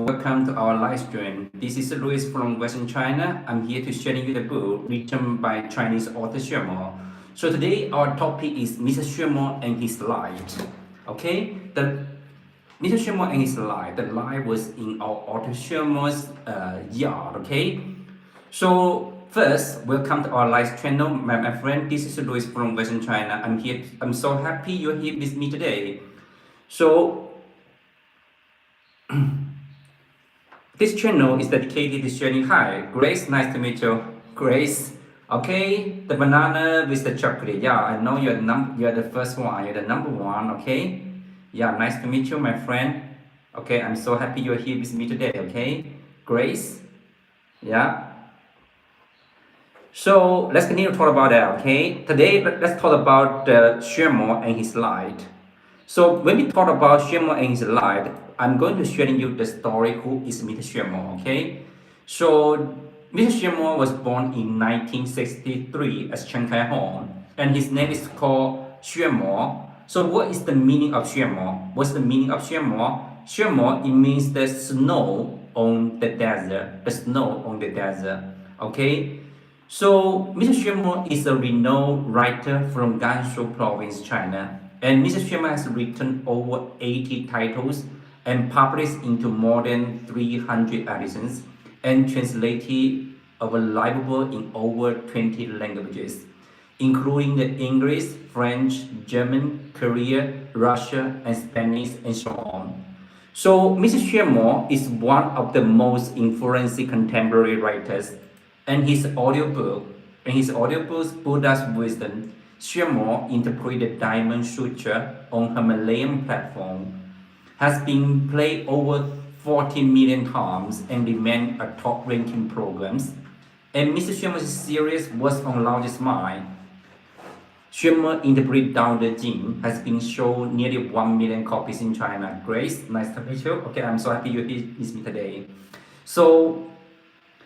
welcome to our live stream. This is Louis from Western China. I'm here to share you the book written by Chinese author Xuemo. So today our topic is Mr. Xuemo and his light. Okay, the Mr. Xuemo and his light. The light was in our author Xuemo's yard. Okay, so first, welcome to our live channel, my friend. This is Louis from Western China. I'm here. I'm so happy you're here with me today. So this channel is dedicated to sharing. Hi, Grace, nice to meet you. Grace, okay, the banana with the chocolate. Yeah, I know you're the first one, you're the number one, okay? Yeah, nice to meet you, my friend. Okay, I'm so happy you're here with me today, okay? Grace, yeah. So let's continue to talk about that, okay? Today, let's talk about Xuemo and his light. So when we talk about Xuemo and his light, I'm going to share you the story who is Mr. Xuemo, okay? So Mr. Xuemo was born in 1963 as Chen Kai-hong, and his name is called Xuemo. So what is the meaning of Xuemo? What's the meaning of Xuemo? Xuemo, it means the snow on the desert, the snow on the desert, okay? So Mr. Xuemo is a renowned writer from Gansu province, China. And Mr. Xuemo has written over 80 titles and published into more than 300 editions and translated available in over 20 languages, including the English, French, German, Korean, Russian, and Spanish, and so on. So Mr. Xuemo is one of the most influential contemporary writers, and his audiobooks, Buddha's Wisdom, Xuemo interpreted the Diamond Sutra on Himalayan platform, has been played over 40 million times and remains a top-ranking programs. And Mr. Xuemo's series What's on Loudest Mind, Xuemo interpreted Tao Te Ching, has been shown nearly 1 million copies in China. Grace, nice to meet you. Okay, I'm so happy you're here with me today. So,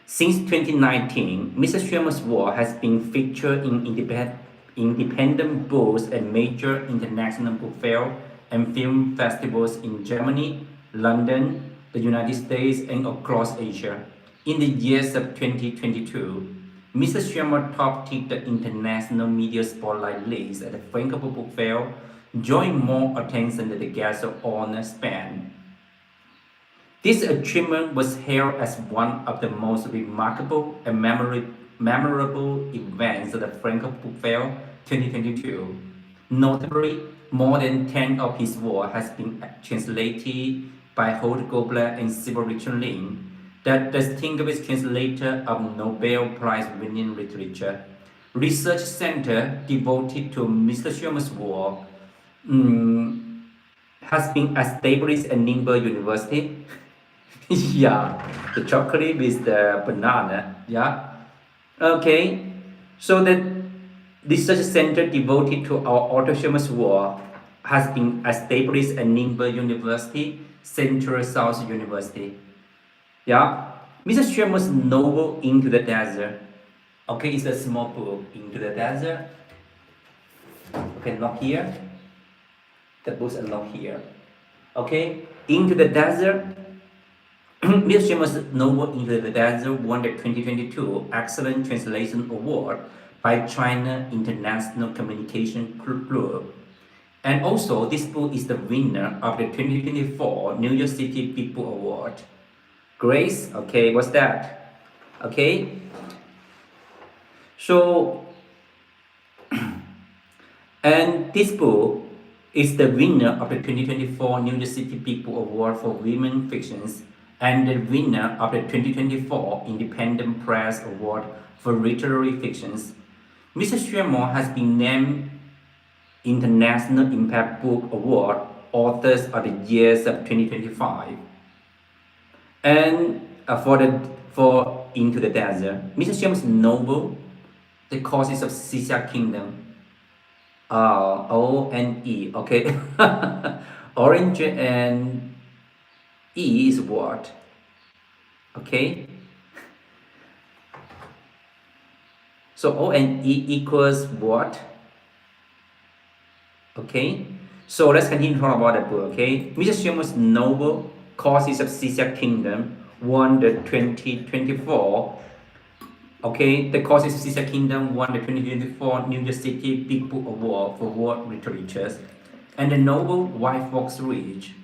since 2019, Mr. Xuemo's work has been featured in independent books and major international book fairs and film festivals in Germany, London, the United States, and across Asia. In the years of 2022, Mr. Xuemo topped the international media spotlight list at the Frankfurt Book Fair, drawing more attention than the guest of honor Spain. This achievement was hailed as one of the most remarkable and memorable events at the Frankfurt Book Fair 2022. Notably, more than 10 of his work has been translated by Holt Gobler and Sybil Richard Lin, the distinguished translator of Nobel Prize-winning literature. Research center devoted to Mr. Xuemo's work has been established at Ningbo University. Yeah, the chocolate with the banana. Yeah, okay. So the research center devoted to our author Xuemo's work has been established at Ningbo University, Central South University. Yeah, Mr. Xuemo's novel Into the Desert. Okay, it's a small book. Into the Desert. Okay, not here. The books are not here. Okay, Into the Desert. Mr. Xuemo's novel Into the Desert won the 2022 Excellent Translation Award by China International Communication Club. And also, this book is the winner of the 2024 New York City People Award. Grace, okay, what's that? Okay. So, and this book is the winner of the 2024 New York City People Award for Women Fictions and the winner of the 2024 Independent Press Award for Literary Fictions. Mr. Xuemo has been named International Impact Book Award Authors of the Years of 2025. And for Into the Desert, Mr. Xuemo's novel, The Causes of Xixia Kingdom, O-N-E, okay. Orange and E is what? Okay. So O and E equals what? Okay. So let's continue to talk about the book, okay? Mr. Xuemo's novel Causes of Xixia Kingdom won the 2024. Okay, the Causes of Xixia Kingdom won the 2024 New York City Big Book Award for World Literature, and the novel White Fox Ridge.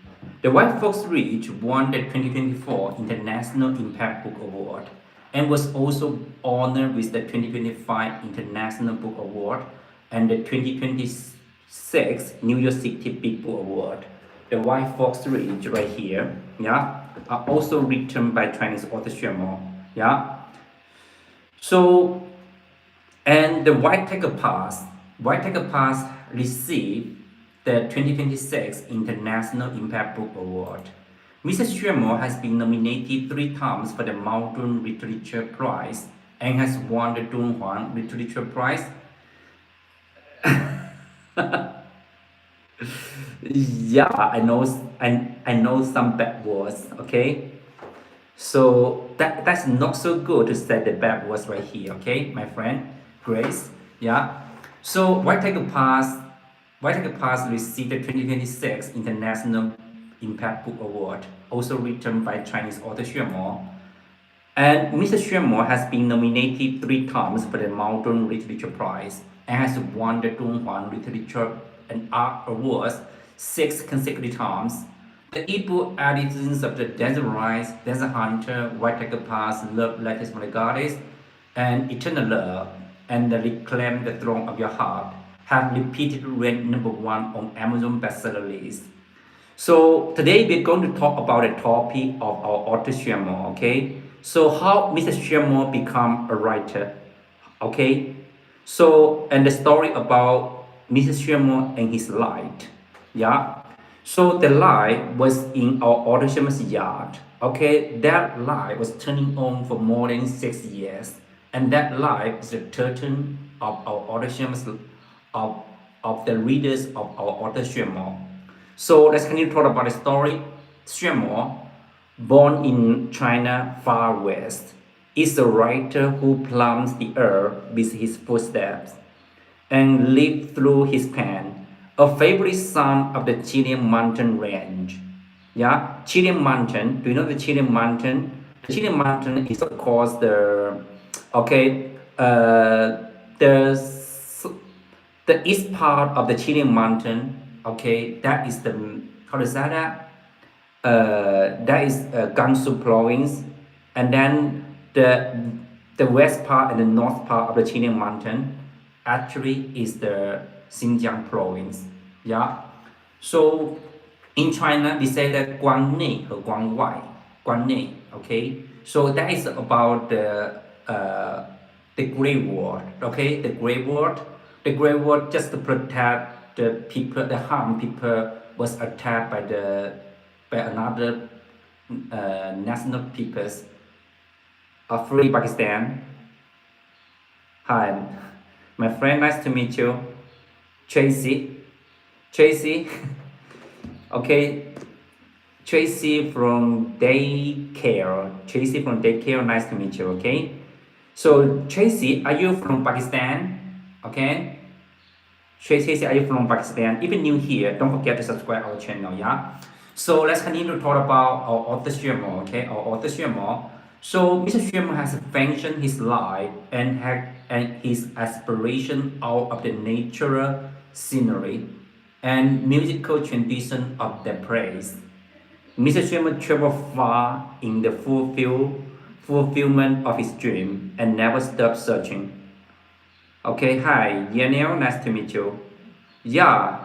The White Fox Ridge won the 2024 International Impact Book Award and was also honored with the 2025 International Book Award and the 2026 New York City Big Book Award. The White Fox Ridge right here, yeah, are also written by Chinese author Xuemo, yeah. So, and the White Tiger Pass received the 2026 International Impact Book Award. Mr. Xuemo has been nominated 3 times for the Mountain Literature Prize and has won the Dunhuang Literature Prize. Yeah, I know some bad words, okay? So that's not so good to say the bad words right here, okay, my friend Grace. Yeah. So White Tiger Pass received the 2026 International Impact Book Award, also written by Chinese author Xuemo. And Mr. Xuemo has been nominated 3 times for the Mountain Literature Prize and has won the Dunhuang Literature and Art Awards 6 consecutive times. The ebook editions of the Desert Rise, Desert Hunter, White Tiger Pass, Love Letters from the Goddess, and Eternal Love, and the Reclaim the Throne of Your Heart have repeatedly ranked #1 on Amazon bestseller list. So today we're going to talk about the topic of our author Xuemo, okay? So how Mr. Xuemo become a writer, okay? So, and the story about Mr. Xuemo and his light, yeah? So the light was in our author Xuemo's yard, okay? That light was turning on for more than 6 years. And that light is the curtain of our author Xuemo's, of, of the readers of our author Xuemo. So let's continue to talk about the story. Xuemo, born in China far west, is a writer who plumbs the earth with his footsteps and lived through his pen, a favorite son of the Chilean mountain range. Yeah, Chilean mountain. Do you know the Chilean mountain? The Chilean mountain is of course the okay the the east part of the Chilean mountain. Okay, that is the how to say that? That is Gansu province, and then the west part and the north part of the Chilean mountain actually is the Xinjiang province. Yeah, so in China we say that 关内和关外okay, so that is about the Great Wall. Okay, the Great Wall just to protect the people, the harm people was attacked by another national peoples of free Pakistan. Hi, my friend, nice to meet you. Tracy, okay, Tracy from daycare. Nice to meet you, okay? So Tracy, are you from Pakistan? Okay. Tracy, are you from Pakistan? If you're new here, don't forget to subscribe our channel, yeah? So let's continue to talk about our author Xuemo, okay? Our author Xuemo. So Mr. Xuemo has functioned his life and his aspiration out of the natural scenery and musical tradition of the place. Mr. Xuemo traveled far in the fulfillment of his dream and never stopped searching. Okay, hi, Daniel, nice to meet you. Yeah,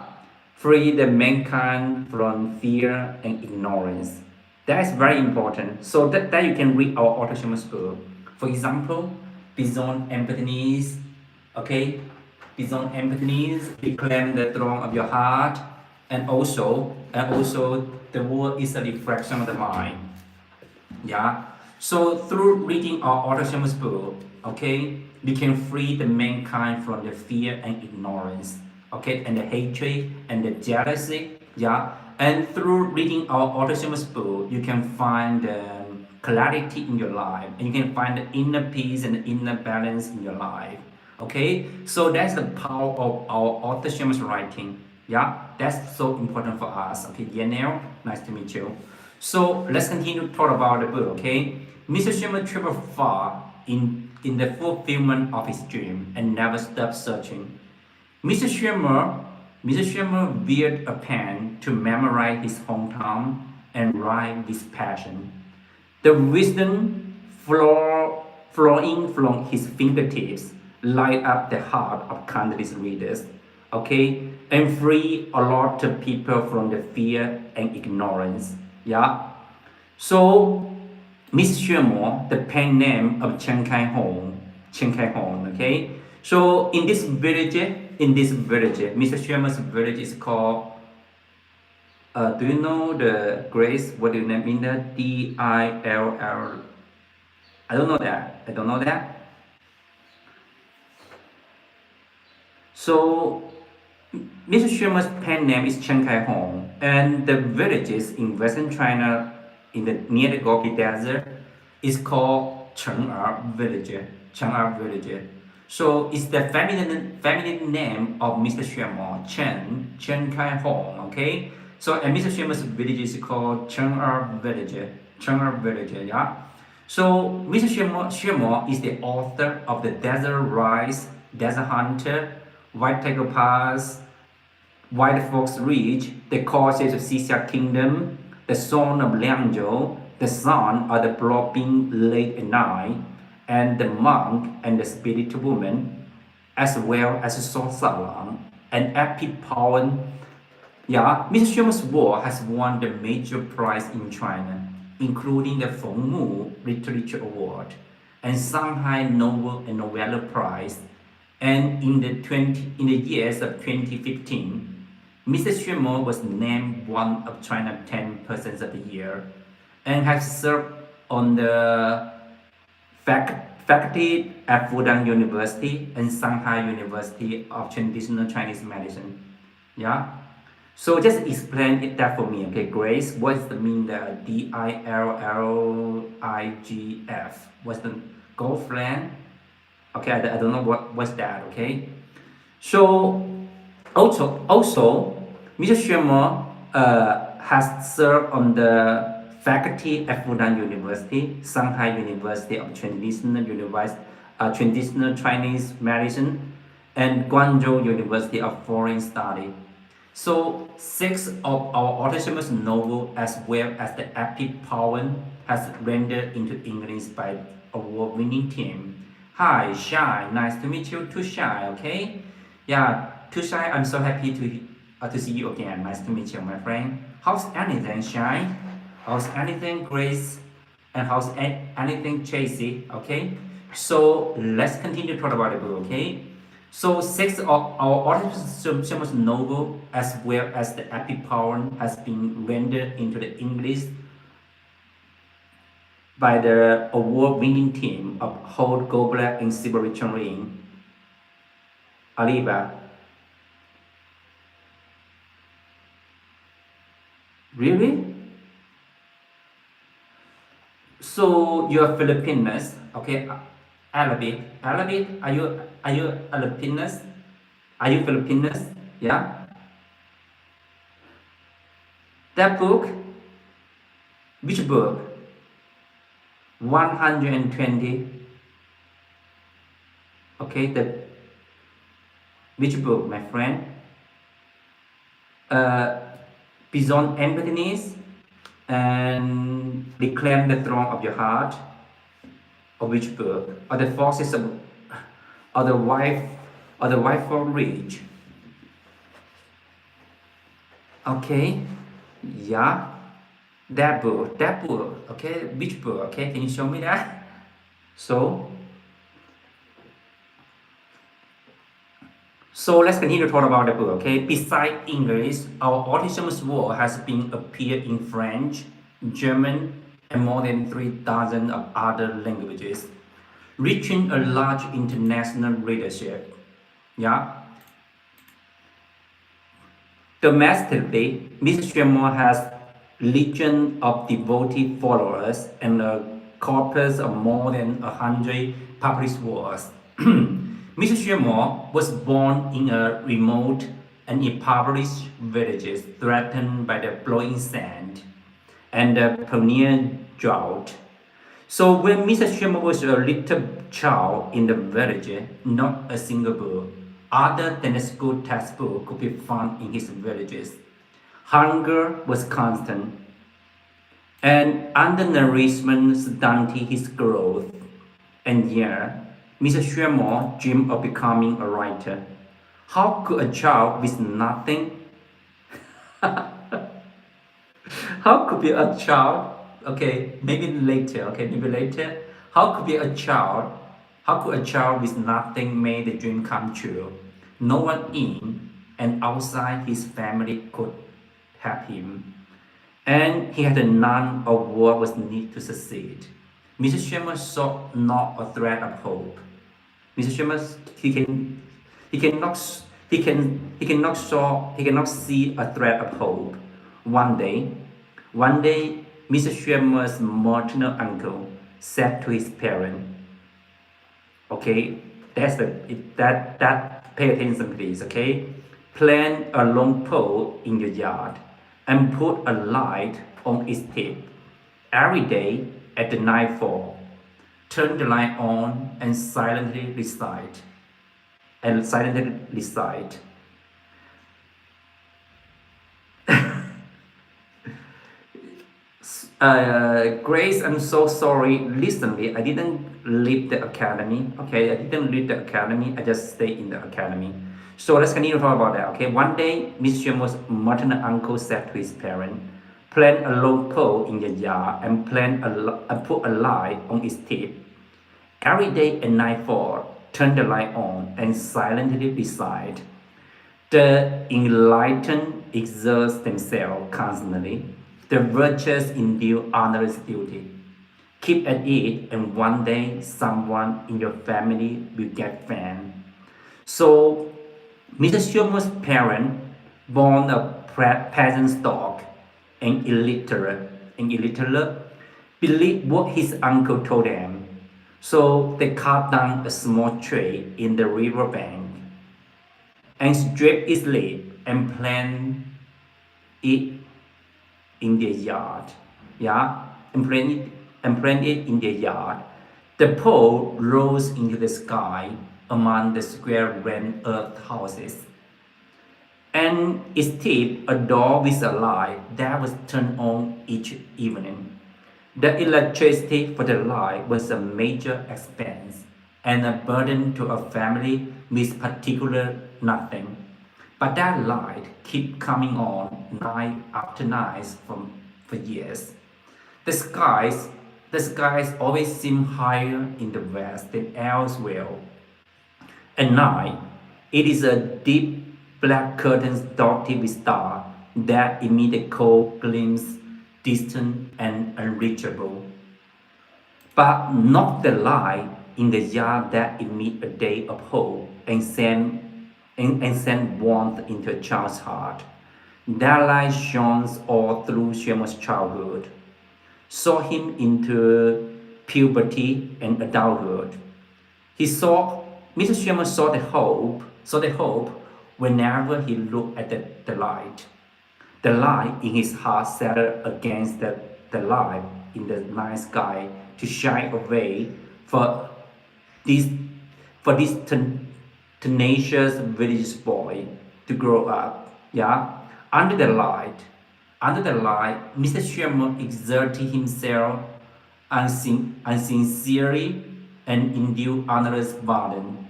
free the mankind from fear and ignorance. That is very important. So that you can read our author Xuemo's book. For example, Beyond Empathiness, okay? Beyond Empathiness, Reclaim the Throne of Your Heart, and also the world is a reflection of the mind. Yeah. So through reading our author Xuemo's book, okay, we can free the mankind from the fear and ignorance, okay, and the hatred and the jealousy. Yeah. And through reading our author Xuemo's book, you can find clarity in your life, and you can find the inner peace and the inner balance in your life. Okay, so that's the power of our author Xuemo's writing. Yeah, that's so important for us. Okay, Yanel, nice to meet you. So let's continue to talk about the book, okay? Mr. Schumer traveled far in the fulfillment of his dream and never stopped searching. Mr. Schumer, Mr. Schumer veered a pen to memorize his hometown and write with passion. The wisdom flowing from his fingertips light up the heart of countless readers, okay, and free a lot of people from the fear and ignorance. Yeah. So, Miss Xuemo, the pen name of Chen Kai Hong, okay. So in this village, Mr. Xuemo's village is called. Do you know the Grace? What do you mean the Dill? I don't know that. I don't know that. So Mr. Sherman's pen name is Chen Kai Hong, and the villages in Western China, near the Gobi Desert, is called Cheng'er Village. Cheng'er Village. So it's the feminine name of Mr. Sherman, Chen Kai Hong. Okay. So and Mr. Sherman's village is called Cheng'er Village. Cheng'er Village. Yeah. So Mr. Sherman is the author of the Desert Rise, Desert Hunter, White Tiger Pass, White Fox Ridge, the causes of Xixia Kingdom, the Song of Liangzhou, the Sun of the Blowing Late at Night, and the Monk and the Spirit Woman, as well as Song Salon, an epic poem. Yeah, Mr. Schumer's work has won the major prize in China, including the Fengmu Literature Award and Shanghai Novel and Novella Prize. And in the years of 2015, Mr. Xuemo was named one of China's 10 persons of the year and has served on the faculty at Fudan University and Shanghai University of Traditional Chinese Medicine. Yeah. So just explain it that for me, okay, Grace. What does the mean the DILLIGF? What's the girlfriend? Okay, I don't know what's that. Okay. So also, Mr. Xuemo has served on the faculty at Fudan University, Shanghai University of Traditional Chinese Medicine, and Guangzhou University of Foreign Study. So 6 of our author's novel as well as the epic poem has rendered into English by award-winning team. Hi, Shai. Nice to meet you too, Shai. Okay. Yeah, too, Shai. I'm so happy to see you again. Nice to meet you, my friend. How's anything, Shai? How's anything, Grace? And how's anything, Chasey? Okay. So let's continue to talk about the book. Okay. So 6 of our author's novel as well as the epic poem has been rendered into the English by the award-winning team of Holt Gobler and Sibori Chonring. Aliba. Really? So you're Filipinos, okay? Arabic. Are you Filipinos? Are you Filipinos? Yeah. That book. Which book? 120. Okay, which book, my friend? Beyond Emptiness and Reclaim the Throne of Your Heart. Or which book? Or the Forces of, or the Wife for Rich. Okay, yeah. That book, okay, which book, okay, can you show me that? So let's continue to talk about the book, okay? Besides English, our author's work has been appeared in French, German, and more than 3,000 of other languages, reaching a large international readership. Yeah. Domestically, Mr. Xuemo has legion of devoted followers and a corpus of more than 100 published works. Mr. Xuemo was born in a remote and impoverished village threatened by the blowing sand. and the Pioneer drought. So when Mr. Xuemo was a little child in the village, not a single book other than a school textbook could be found in his villages. Hunger was constant, and undernourishment stunted his growth. And yet, Mr. Xuemo dreamed of becoming a writer. How could a child with nothing how could be a child, okay, maybe later, okay, maybe later, how could be a child, how could a child with nothing make the dream come true? No one in and outside his family could help him. And he had none of what was needed to succeed. Mr. Sherman saw not a thread of hope. Mr. Sherman, he cannot he cannot see a thread of hope. One day, one day, Mr. Sherman's maternal uncle said to his parent, okay, that's the that pay attention please, okay? Plant a long pole in your yard and put a light on its tip. Every day at the nightfall, turn the light on and silently recite. And silently recite. Grace, I'm so sorry. Recently, I didn't leave the academy. Okay, I didn't leave the academy. I just stayed in the academy. So let's continue to talk about that. Okay, one day, Miss Xuemo's maternal uncle said to his parent, "Plant a long pole in your yard and put a light on its tip. Every day at nightfall, turn the light on and silently recite. The enlightened exert themselves constantly. The virtuous endure honor's duty. Keep at it, and one day someone in your family will get fame." So, Mr. Xuemo's parent, born a peasant stock and illiterate, believed what his uncle told them. So they cut down a small tree in the river bank and strip its leaf and plant it in their yard. Yeah, and plant it in their yard. The pole rose into the sky among the square round earth houses, and its tip a door with a light that was turned on each evening. The electricity for the light was a major expense and a burden to a family with particular nothing. But that light kept coming on night after night for years. The skies, the skies always seem higher in the west than elsewhere. At night, it is a deep black curtain dotted with stars that emit a cold glimpse, distant and unreachable. But not the light in the yard that emit a day of hope and send warmth into a child's heart. That light shines all through Xuemo's childhood, saw him into puberty and adulthood. He saw Mr. Xuemo saw the hope whenever he looked at the light. The light in his heart settled against the light in the night sky to shine a way for this tenacious village boy to grow up. Yeah, under the light, Mr. Sherman exerted himself unsincerely and endured endless burden,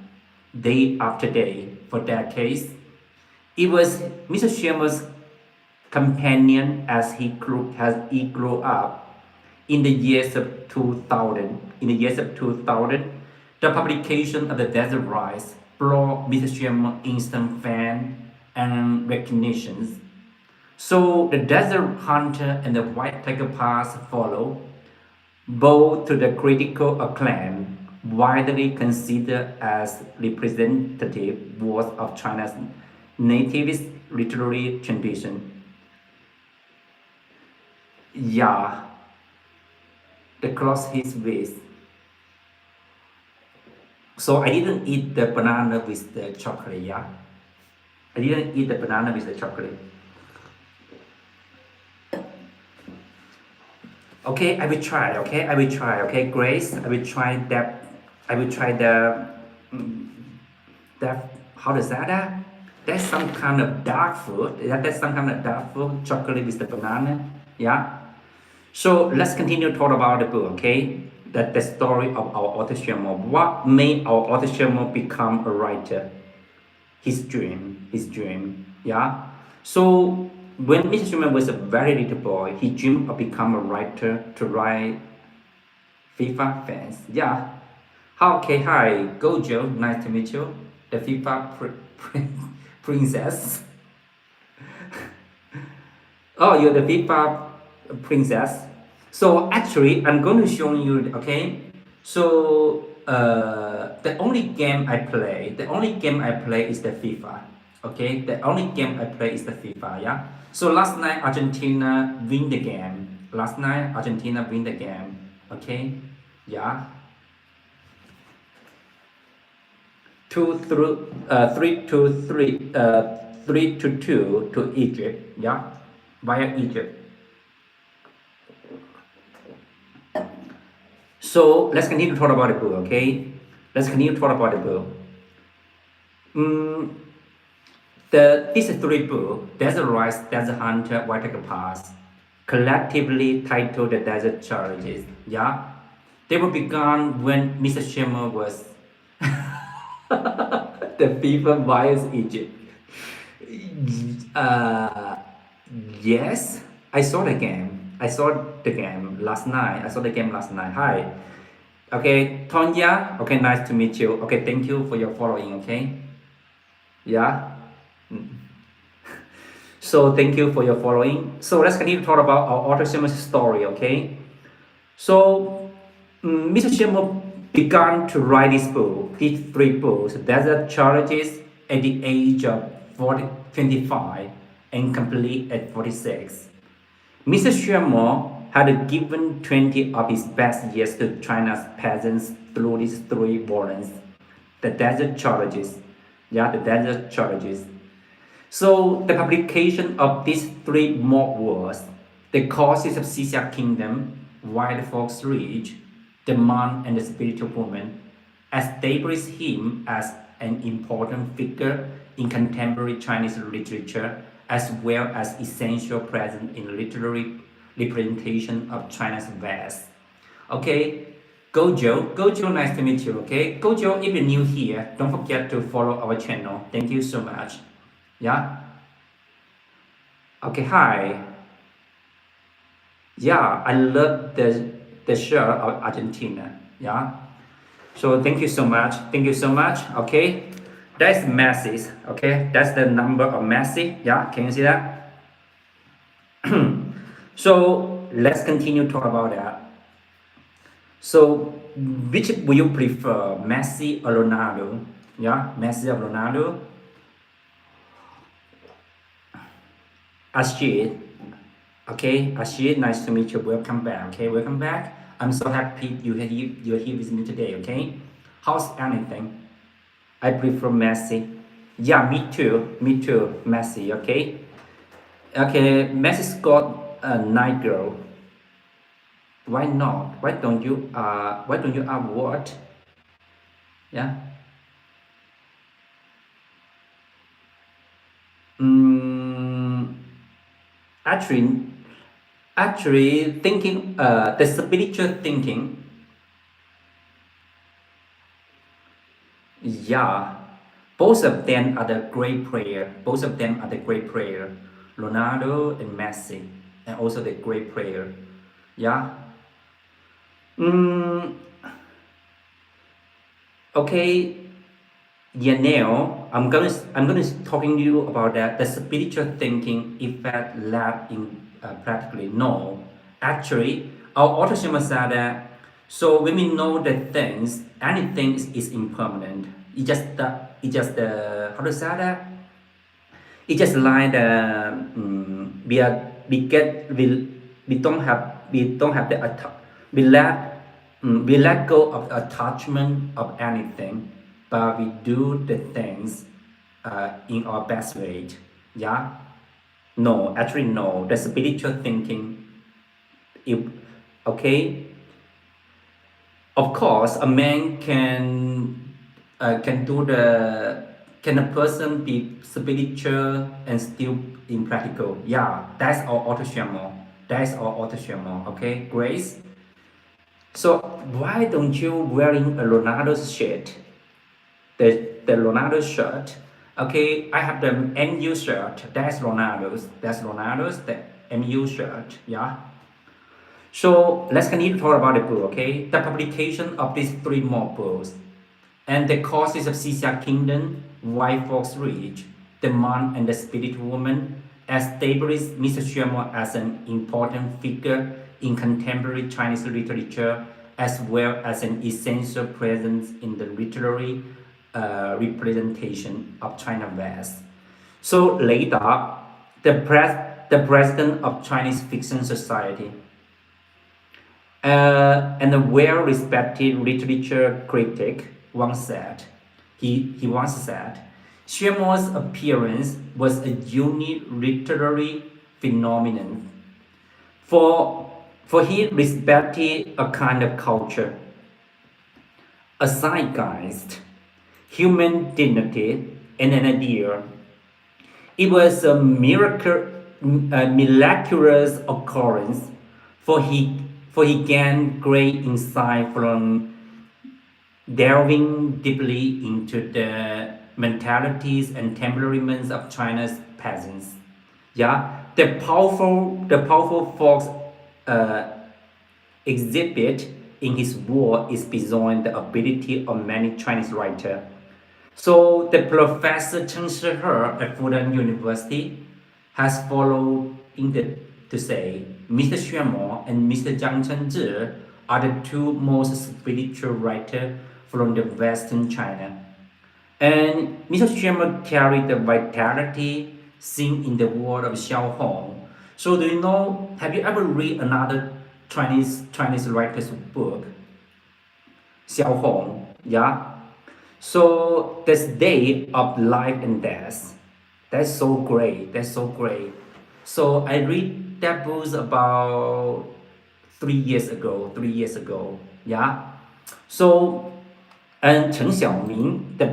day after day, for decades. It was Mr. Sherman's companion as he grew up in the years of 2000. In the years of 2000, the publication of the Desert Rise brought Mr. Sherman instant fame and recognition. So the Desert Hunter and the White Tiger Pass follow, both to the critical acclaim, widely considered as representative works of China's nativist literary tradition. Yeah, across his ways. So I didn't eat the banana with the chocolate, yeah? I didn't eat the banana with the chocolate. Okay, I will try. Okay, I will try. Okay, Grace, I will try that. I will try mm, that. How does that? That's some kind of dark food. That's some kind of dark food. Chocolate with the banana. Yeah. So let's continue to talk about the book. Okay, that the story of our author Xuemo. What made our author Xuemo become a writer? His dream. His dream. Yeah. So when Mr. Xuemo was a very little boy, he dreamed of become a writer to write FIFA fans. Yeah. Okay, hi, Gojo. Nice to meet you. The FIFA princess. Oh, you're the FIFA princess. So actually, I'm going to show you. Okay. So the only game I play is the FIFA. Okay. The only game I play is the FIFA. Yeah. So last night Argentina win the game. Last night Argentina win the game. Okay. Yeah. Three to two to Egypt. Yeah, via Egypt. So let's continue to talk about the book. Okay, let's continue to talk about the book. Mm, these three books, Desert Rise, Desert Hunter, White Tiger Pass, collectively titled the Desert Challenges. Yeah, they were begun when Mr. Shimmer was the FIFA via Egypt. Uh, yes, I saw the game. I saw the game last night. I saw the game last night. Hi. Okay, Tonya. Okay, nice to meet you. Okay, thank you for your following. Okay. Yeah. So thank you for your following. So let's continue to talk about our author Simon's story. Okay. So Mr. Shimo began to write this book, these three books, Desert Challenges, at the age of 25 and complete at 46. Mr. Shimo had given 20 of his best years to China's peasants through these three volumes, the Desert Challenges. Yeah, the Desert Challenges. So the publication of these three mock wars, the causes of Xixia Kingdom, Wild Fox Ridge, the Man and the Spiritual Woman, established him as an important figure in contemporary Chinese literature, as well as essential presence in literary representation of China's West. Okay, Gojo, nice to meet you. Okay, Gojo, if you're new here, don't forget to follow our channel. Thank you so much. Yeah. Okay. Hi. Yeah, I love the shirt of Argentina. Yeah. So thank you so much. Thank you so much. Okay. That's Messi. Okay. That's the number of Messi. Yeah. Can you see that? So let's continue to talk about that. So which will you prefer, Messi or Ronaldo? Yeah, Messi or Ronaldo? Ashid. Okay, Ashid, nice to meet you. Welcome back. Okay, welcome back. I'm so happy you're here with me today. Okay, how's anything? I prefer Messi. Yeah, me too. Me too. Messi. Okay. Okay, Messi's got a night girl. Why not? Why don't you? Why don't you have what? Yeah. Mm, actually, thinking. The spiritual thinking. Yeah, both of them are the great player. Both of them are the great player. Ronaldo and Messi, and also the great player. Yeah. Mm, okay. Yeah. Now I'm gonna talking to you about that. The spiritual thinking effect lab in practically no. Actually, our author said that. So when we know that things, anything is impermanent. How to say that? It's just like we don't have the we let go of the attachment of anything, but we do the things in our best way. Yeah. No, actually no. The spiritual thinking, if Okay, of course, a man can do the can a person be spiritual and still impractical? Yeah, that's our auto. That's our auto. Okay, Grace. So why don't you wearing a Ronaldo's shirt? The Ronaldo shirt. Okay, I have the MU shirt. That's Ronaldo's. That's Ronaldo's. The MU shirt. Yeah. So let's continue to talk about the book. Okay, the publication of these three more books and the causes of Xixia Kingdom, White Fox Ridge, the Man and the Spirit Woman established Mr. Xuemo as an important figure in contemporary Chinese literature as well as an essential presence in the literary representation of China West. So later, the president of Chinese Fiction Society and a well-respected literature critic once said, he once said, Xuemo's appearance was a unique literary phenomenon. For, for he respected a kind of culture, a zeitgeist, human dignity, and an idea. It was a miraculous occurrence, for he gained great insight from delving deeply into the mentalities and temperaments of China's peasants. Yeah, the powerful force uh, exhibit in his work is beyond the ability of many Chinese writers. So the professor Chen Shihe at Fudan University has followed in the to say Mr. Xuemo and Mr. Zhang Chenzhi are the two most spiritual writers from the Western China. And Mr. Xuemo carried the vitality seen in the world of Xiao Hong. So do you know, have you ever read another Chinese writer's book? Xiao Hong, yeah. So this day of life and death, that's so great. That's so great. So I read that book about 3 years ago. 3 years ago, yeah. So and Chen Xiaoming, the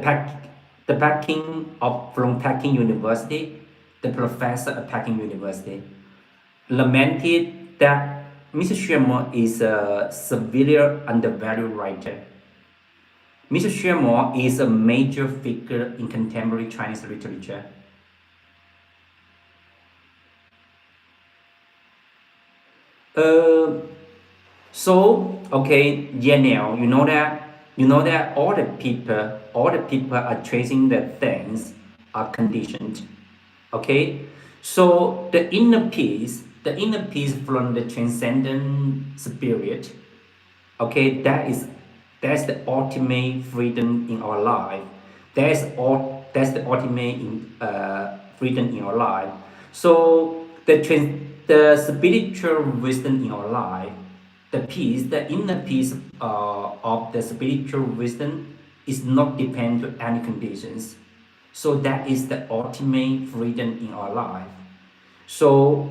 Peking of from Peking University, the professor at Peking University, lamented that Mr. Xuemo is a severely undervalued writer. Mr. Xuemo is a major figure in contemporary Chinese literature. Uh, so okay, yeah, now you know that all the people are tracing the things are conditioned. Okay, so the inner peace from the transcendent spirit. Okay, that's the ultimate freedom in our life. That's the ultimate freedom in our life. So the spiritual wisdom in our life, the inner peace of the spiritual wisdom is not dependent to any conditions. So that is the ultimate freedom in our life. So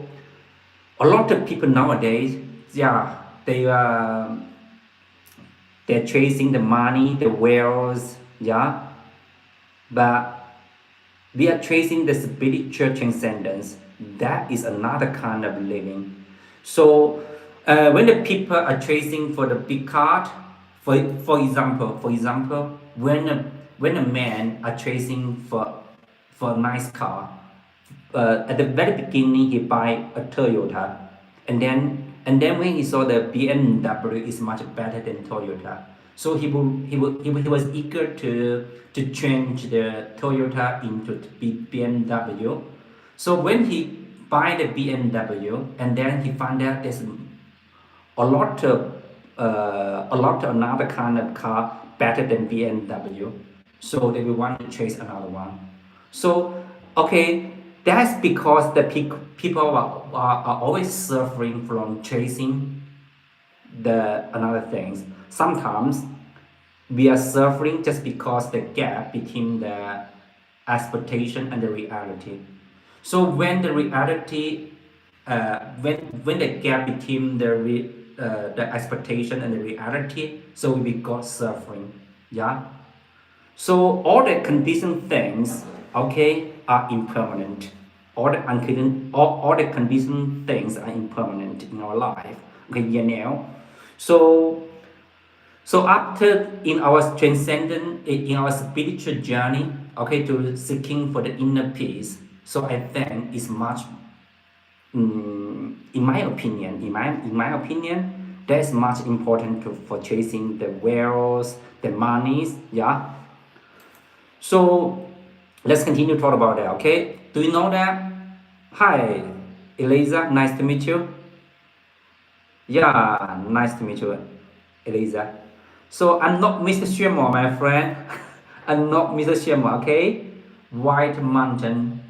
a lot of people nowadays, yeah, they're chasing the money, the wealth, yeah, but we are chasing the spiritual transcendence. That is another kind of living. So when the people are chasing for the big card, for example, when a man are chasing for a nice car, at the very beginning he buy a Toyota, and then when he saw the BMW is much better than Toyota, so he was eager to change the Toyota into BMW. So when he buy the BMW and then he found out there's a lot of another kind of car better than BMW, so they will want to chase another one. So okay, that's because the people are always suffering from chasing the another things. Sometimes we are suffering just because the gap between the expectation and the reality. So when the reality, when the gap between the expectation and the reality, so we got suffering. Yeah. So all the conditioned things, okay, are impermanent. All the conditioned things are impermanent in our life. Okay, you know. So so after in our transcendent in our spiritual journey, okay, to seeking for the inner peace. So I think it's much, in my opinion, in my opinion, that's much important for chasing the wealth, the monies, yeah. So let's continue to talk about that, okay? Do you know that? Hi, Eliza, nice to meet you. Yeah, nice to meet you, Eliza. So I'm not Mr. Xuemo, my friend. I'm not Mr. Xuemo, okay? White Mountain,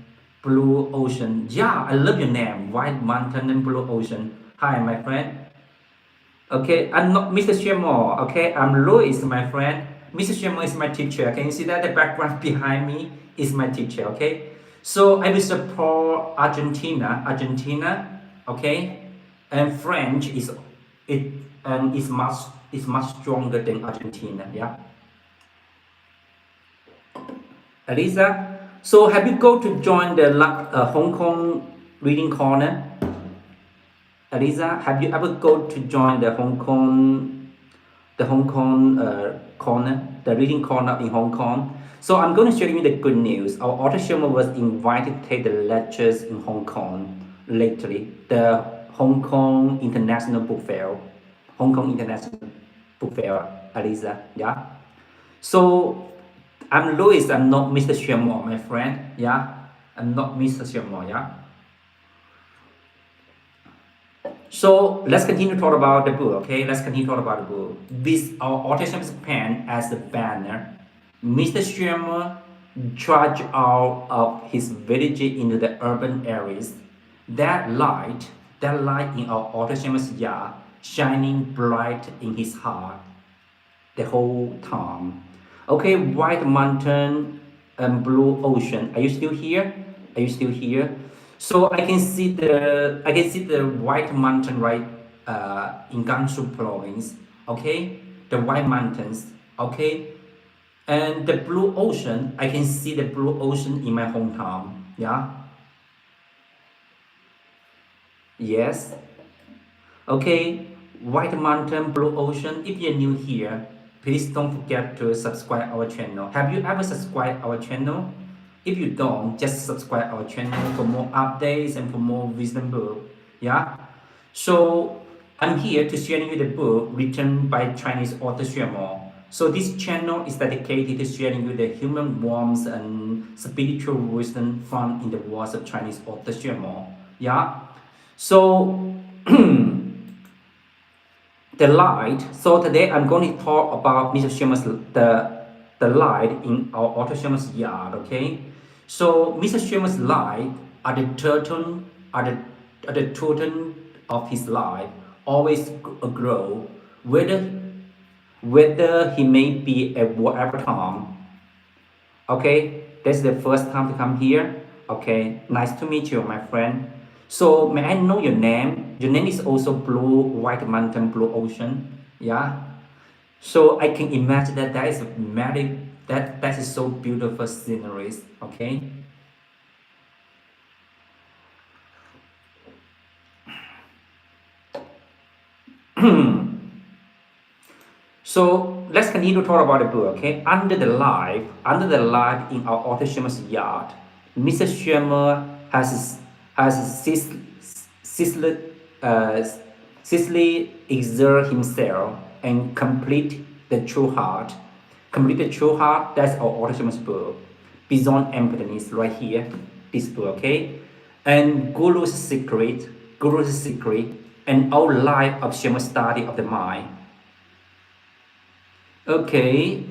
Blue Ocean. Yeah, I love your name. White Mountain and Blue Ocean. Hi, my friend. Okay, I'm not Mr. Xuemo. Okay, I'm Louis, my friend. Mr. Xuemo is my teacher. Can you see that the background behind me is my teacher? Okay, so I will support Argentina. Okay, and French it is much stronger than Argentina. Yeah, Elisa. So have you go to join the Hong Kong reading corner? Elisa, have you ever go to join the Hong Kong corner, the reading corner in Hong Kong? So I'm going to share you the good news. Our author Xuemo was invited to take the lectures in Hong Kong lately, the Hong Kong International Book Fair, Hong Kong International Book Fair, Elisa, yeah. So I'm Louis. I'm not Mr. Xuemo, my friend. Yeah, I'm not Mr. Xuemo. Yeah. So let's continue to talk about the book, okay? Let's continue to talk about the book. With our autism's pen as the banner, Mr. Schirmer trudged out of his village into the urban areas. That light in our autism's yard, shining bright in his heart the whole time. Okay, White Mountain and Blue Ocean. Are you still here? Are you still here? So I can see the White Mountain right in Gansu province. Okay, the White Mountains. Okay, and the Blue Ocean. I can see the Blue Ocean in my hometown. Yeah. Yes. Okay, White Mountain, Blue Ocean. If you're new here, please don't forget to subscribe our channel. Have you ever subscribed our channel? If you don't, just subscribe our channel for more updates and for more wisdom book. Yeah. So I'm here to share you the book written by Chinese author Xuemo. So this channel is dedicated to sharing you the human warmth and spiritual wisdom found in the words of Chinese author Xuemo. Yeah. So the light. So today I'm going to talk about Mr. Sherman's the light in our author Sherman's yard. Okay. So Mr. Sherman's light are the turtle are the are the totem of his life, always grow, whether he may be at whatever time. Okay, that's the first time to come here. Okay, nice to meet you, my friend. So may I know your name? Your name is also Blue White Mountain Blue Ocean. Yeah. So I can imagine that is very that is so beautiful sceneries. Okay. So let's continue to talk about the book, okay? Under the light in our author Schirmer's yard, Mr. Schirmer has ceaselessly, uh, ceaselessly exert himself and complete the true heart. That's our author Schirmer's book. Beyond emptiness, right here, this book, okay? And Guru's secret, and our life of Schirmer's study of the mind. Okay,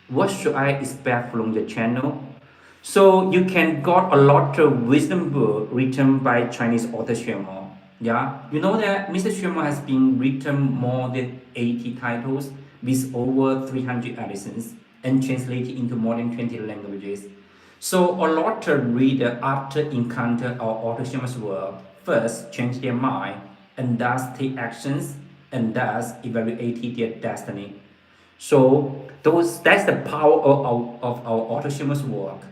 what should I expect from the channel? So you can got a lot of wisdom book written by Chinese author Xuemo. Yeah, you know that Mr. Xuemo has been written more than 80 titles with over 300 editions and translated into more than 20 languages. So a lot of readers after encounter our author Xuemo's work first change their mind and thus take actions and thus evaluated their destiny. So that's the power of our autonomous work.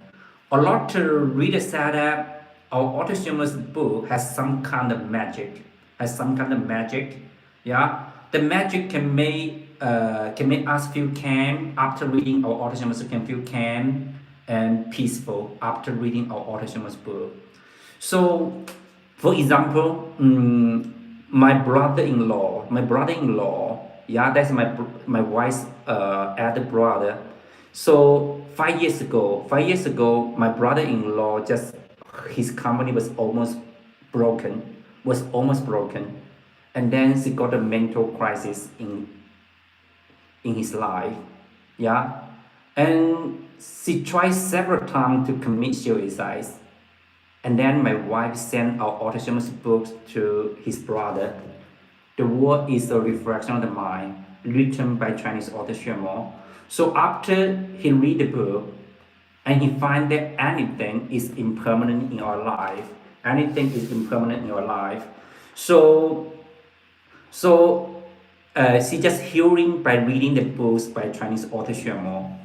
A lot of readers said that our autonomous book has some kind of magic, Yeah, the magic can make us feel calm after reading our autonomous. Can feel calm and peaceful after reading our autonomous book. So, for example, my brother-in-law, yeah, that's my wife's elder brother. So 5 years ago, my brother-in-law just his company was almost broken, and then she got a mental crisis in his life, yeah, and she tried several times to commit suicide. And then my wife sent our autonomous books to his brother. The world is a reflection of the mind, written by Chinese author Xuemo. So after he read the book, and he find that anything is impermanent in our life, anything is impermanent in our life. So she just hearing by reading the books by Chinese author Xuemo.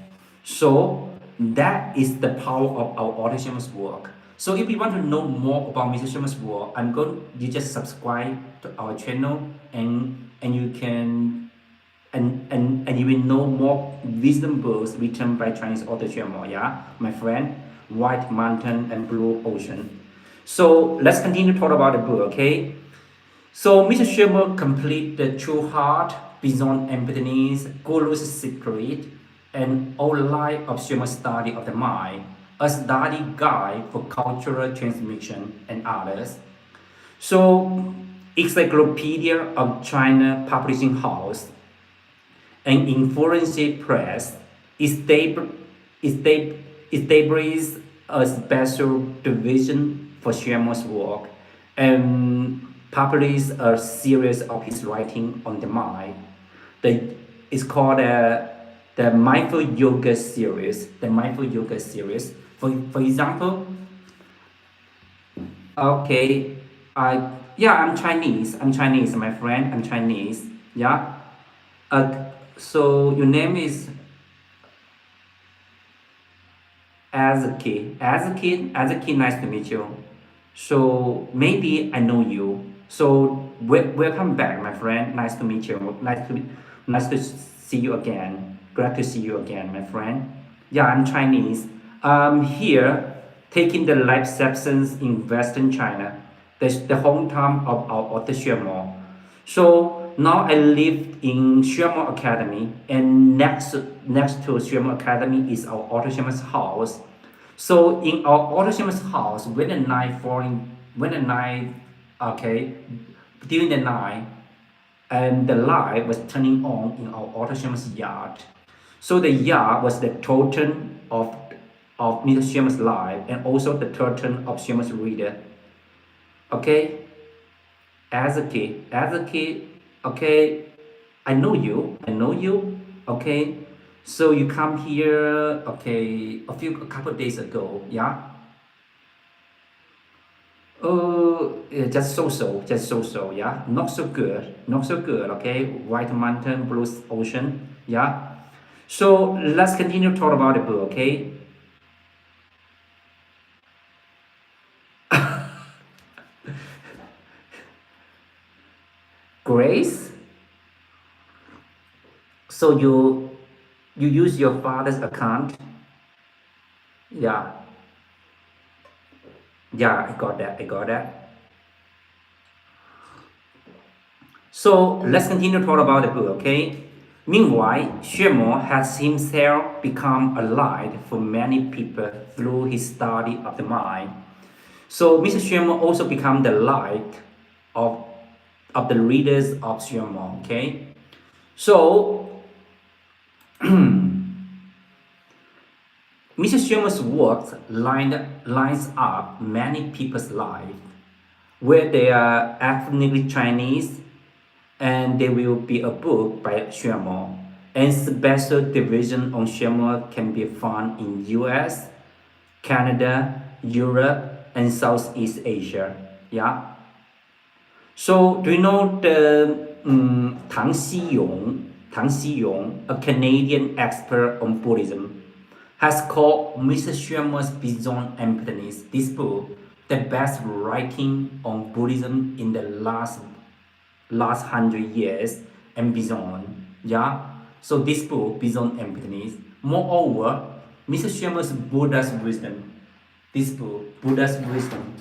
So that is the power of our author Xuemo's work. So if you want to know more about Mr. Xuemo's work, you just subscribe to our channel, and you can and you will know more wisdom books written by Chinese author Xuemo, yeah, my friend, White Mountain and Blue Ocean. So let's continue to talk about the book, okay? So Mr. Xuemo complete the True Heart, Beyond Emptiness, Guru's Secret, and All Life of Xuemo Study of the Mind, a study guide for cultural transmission and others. So Encyclopedia of China Publishing House and Influence Press established a special division for Xuemo's work and published a series of his writing on the mind. It's called the Mindful Yoga series. The Mindful Yoga series. For example, okay, I'm Chinese. I'm Chinese, my friend. I'm Chinese. Yeah. So your name is Azuki, nice to meet you. So maybe I know you. So welcome back, my friend. Nice to meet you. Nice to see you again. Glad to see you again, my friend. Yeah, I'm Chinese. I'm here taking the life sessions in Western China. That's the hometown of our author Xuemo. So now I live in Xuemo Academy, and next to Xuemo Academy is our author Xuemo's house. So in our auto house, when the night, okay, during the night, and the light was turning on in our auto yard. So the yard was the totem of Mr. Xuemo's life, and also the totem of Xuemo's reader. Okay, as a kid, okay, I know you, okay. So you come here, okay, a couple of days ago, yeah. Yeah, just so, yeah. Not so good, okay. White Mountain, Blue Ocean, yeah. So let's continue to talk about the book, okay. Grace. So you use your father's account, yeah. Yeah, I got that. So let's continue to talk about the book, okay? Meanwhile, Xuemo has himself become a light for many people through his study of the mind. So Mr. Xuemo also become the light of, of the readers of Xuemo, okay? So Mr. Xuemo's work lines up many people's life, where they are ethnically Chinese, and there will be a book by Xuemo. And special division on Xuemo can be found in US, Canada, Europe, and Southeast Asia. Yeah. So do you know Tang Xiyong, a Canadian expert on Buddhism, has called Mr. Xuemo's Beyond Emptiness, this book, the best writing on Buddhism in the last 100 years and beyond. Yeah. So this book, Beyond Emptiness. Moreover, Mr. Xuemo's Buddha's Wisdom. This book, Buddha's Wisdom.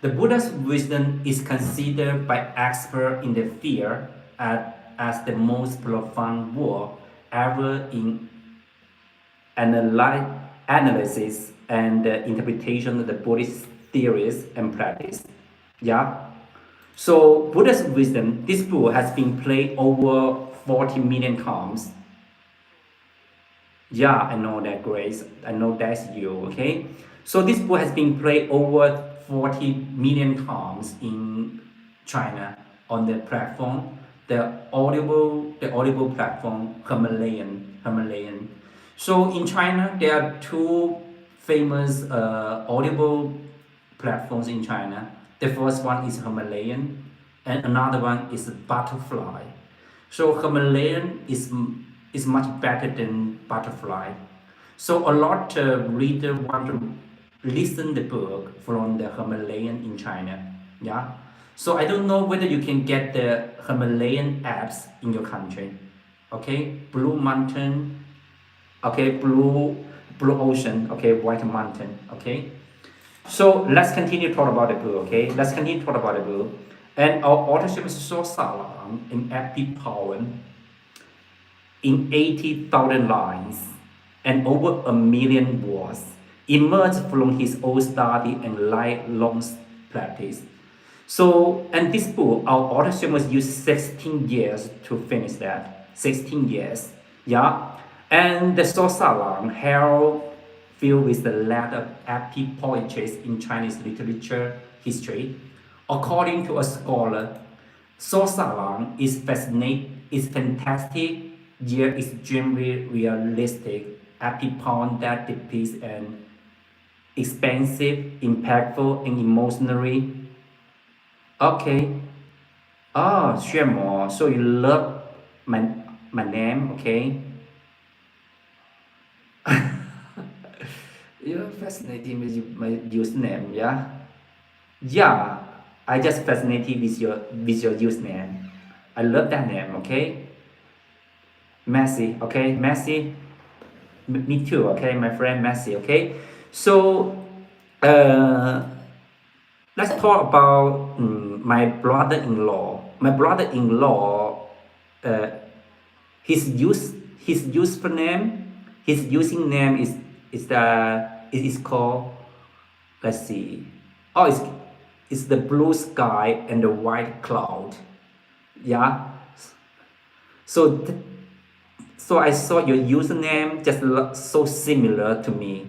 The Buddha's wisdom is considered by experts in the field as the most profound work ever in analysis and interpretation of the Buddhist theories and practice. Yeah. So Buddha's wisdom, this book has been played over 40 million times. Yeah, I know that, Grace. I know that's you, okay? So this book has been played over 40 million times in China on the platform, the audible platform, Himalayan. So in China, there are two famous audible platforms in China. The first one is Himalayan, and another one is Butterfly. So Himalayan is much better than Butterfly. So a lot of reader want to listen the book from the Himalayan in China. Yeah. So I don't know whether you can get the Himalayan apps in your country. Okay, Blue Mountain. Okay, Blue Ocean. Okay, White Mountain. Okay. So let's continue to talk about the book. Okay, let's continue to talk about the book. And our authorship is so long in epic poem in 80,000 lines and over a million words, emerged from his own study and lifelong practice. So, and this book, our authorship was used 16 years to finish that. 16 years, yeah. And the Sosalam held filled with the lead of epic poetry in Chinese literature history. According to a scholar, Sosalam is fantastic, yet extremely realistic epic poem that depicts an expansive, impactful, and emotionally. Okay. Oh, Xuemo, so you love my name, okay? You're fascinating with my username, yeah? Yeah, I just fascinated with your username. I love that name, okay? Messi, okay? Messi, me too, okay? My friend Messi, okay? So, uh, let's talk about my brother-in-law. My brother-in-law, uh, his useful name, his using name is called, let's see. Oh, it's the blue sky and the white cloud. Yeah. So so I saw your username just so similar to me,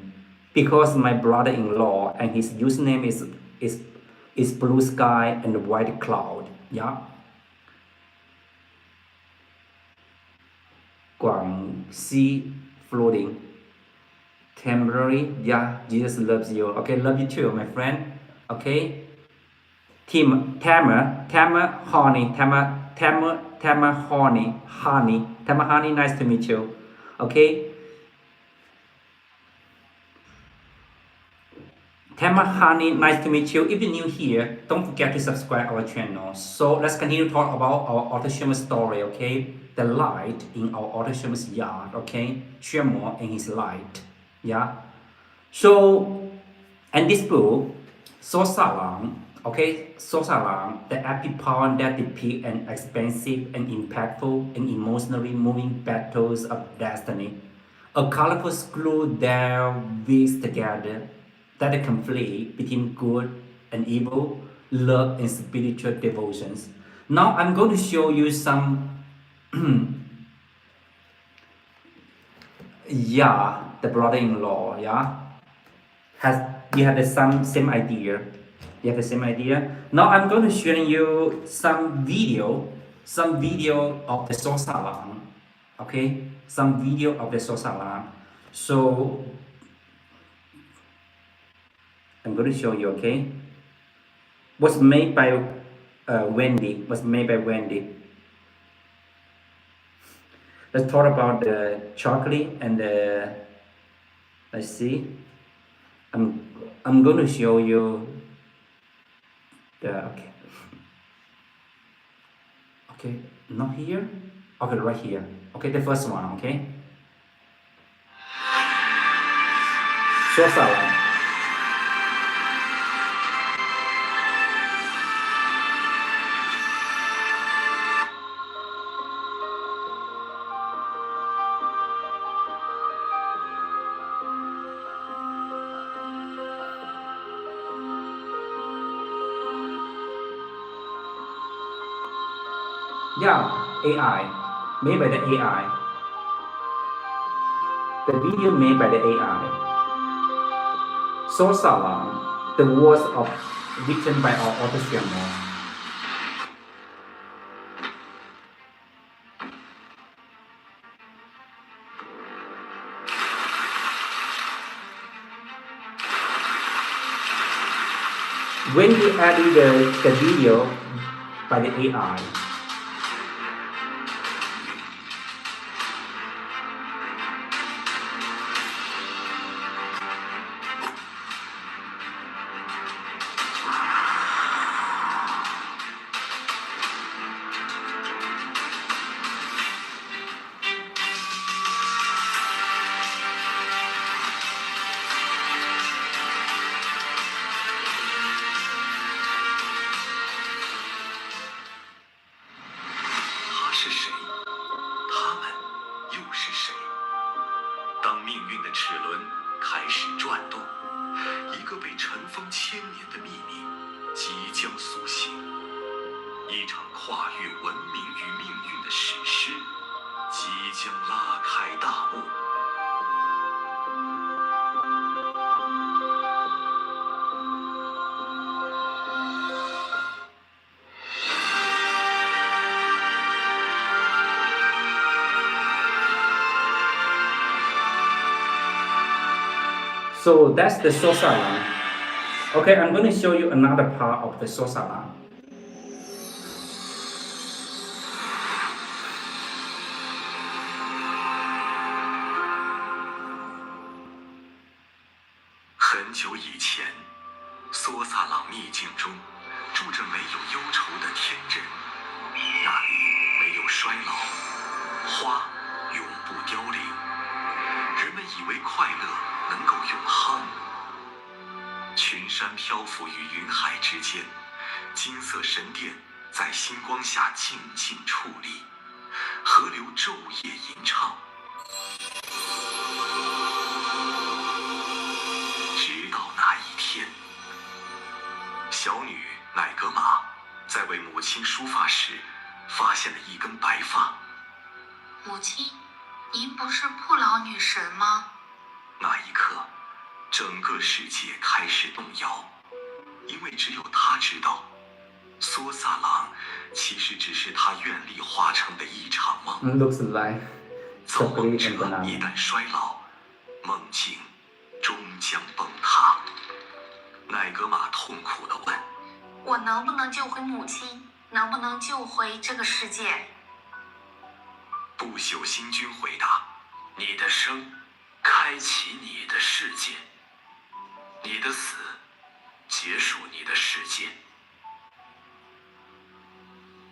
because my brother-in-law and his username is is blue sky and white cloud. Yeah. Guangxi floating. Temporary. Yeah. Jesus loves you. Okay, love you too, my friend. Okay. Tamer, Honey, nice to meet you. Okay, Tamer, Honey, nice to meet you. If you're new here, don't forget to subscribe our channel. So let's continue to talk about our author Xuemo story, okay? The light in our author Xuemo's yard, okay? Xuemo and his light, yeah? So, and this book, So Salang, okay, So Salang, the epic poem that depict an expansive and impactful and emotionally moving battles of destiny. A colorful screw that weaves together that the conflict between good and evil, love and spiritual devotions. Now I'm going to show you some, yeah, the brother-in-law, yeah, has you have the same idea. You have the same idea. Now I'm going to show you some video of the Sosalam. Okay, some video of the Sosalam. So I'm going to show you. Okay, was made by Wendy, was made by Wendy. Let's talk about the chocolate and the, let's see. I'm going to show you the, okay, not here, okay, right here, okay, the first one, okay. So salad. Yeah, AI, made by the AI. The video made by the AI. So Salon, the words of written by our author Xuemo. When we added the video by the AI, so that's the So Salon. Okay, I'm going to show you another part of the So Salon. Looks like chocolate and banana. 我能不能救回母亲？能不能救回这个世界？不朽星君回答：“你的生，开启你的世界；你的死，结束你的世界。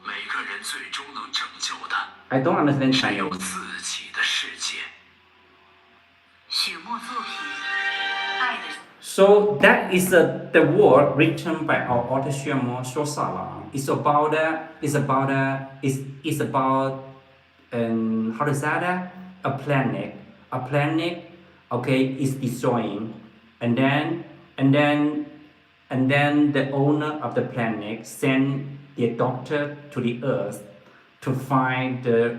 每个人最终能拯救的， I don't understand 只有 Chinese. 自己的世界。”许墨作品《爱的》。So that is the word written by our author Xuemo Culture. It's about how to say that, a planet, okay, is destroying, and then the owner of the planet send their doctor to the earth to find the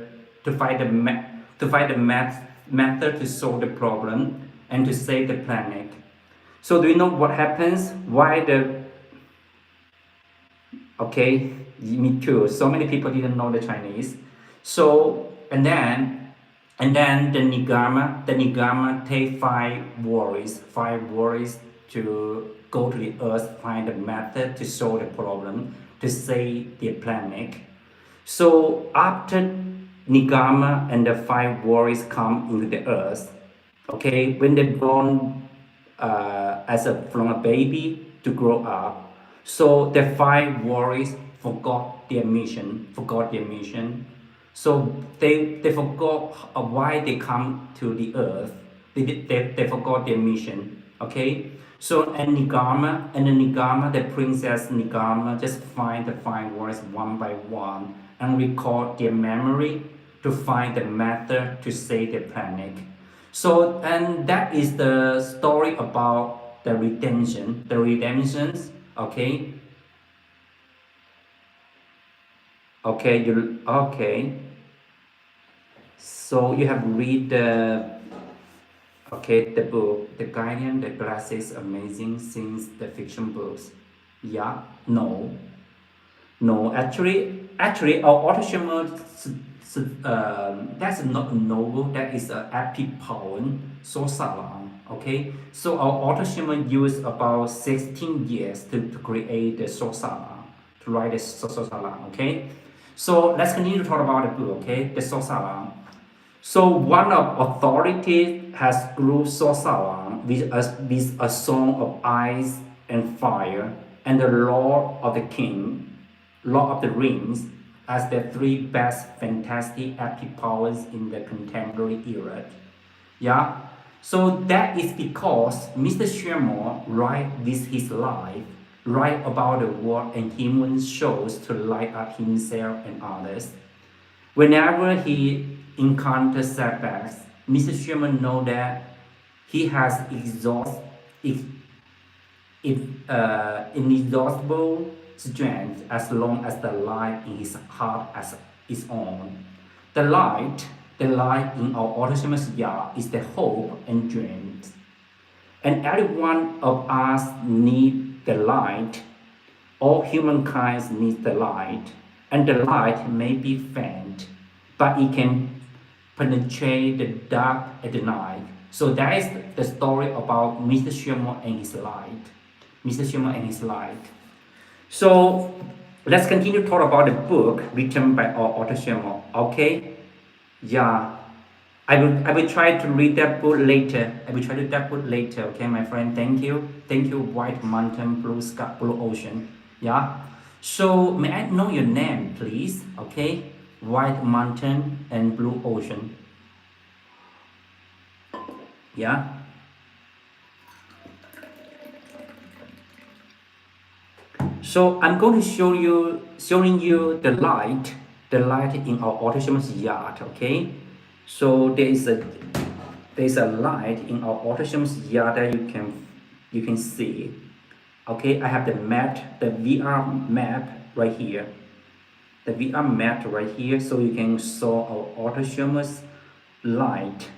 method to solve the problem and to save the planet. So do you know what happens? Why okay, me too. So many people didn't know the Chinese. So and then the Nigama take five warriors to go to the earth, find a method to solve the problem. to save their planet. So after Nigama and the five warriors come into the earth, okay, when they're born from a baby to grow up, so the five warriors forgot their mission. So they forgot why they come to the earth. They forgot their mission. Okay. So and the princess Nigama just find the five warriors one by one and record their memory to find the method to save the planet. So and that is the story about the redemptions. Okay. Okay. So you have read the book, The Guardian, The Glasses, Amazing Things, the fiction books. Yeah, no, no. Actually, our author that's not a novel. That is an epic poem, Sosalam. Okay, so our author used about 16 years to create the Sosalam, to write the Sosalam. Okay, so let's continue to talk about the book. Okay, the Sosalam. So one of authority has grew so Sosalam with a song of ice and fire, and the Lord of the Rings, as the three best fantastic epic powers in the contemporary era. Yeah. So that is because Mr. Xuemo write with his life, write about the world and human shows to light up himself and others. Whenever he encounters setbacks, Mr. Sherman knows that he has inexhaustible strength as long as the light in his heart is on. The light, the light in our autonomous yard is the hope and dreams. And every one of us need the light. All humankind needs the light, and the light may be faint, but it can penetrate the dark at the night. So that is the story about Mr. Xuemo and his light. Mr. Xuemo and his light. So let's continue to talk about the book written by our author Xuemo. Okay? Yeah. I will try to read that book later. Okay, my friend. Thank you. Thank you, White Mountain, Blue Sky, Blue Ocean. Yeah. So may I know your name, please? Okay. White Mountain and Blue Ocean. Yeah. So I'm going to showing you the light in our autonomous yard. Okay. So there is a light in our autonomous yard that you can see. Okay, I have the map, the VR map right here. The VR map right here, so you can saw our autonomous light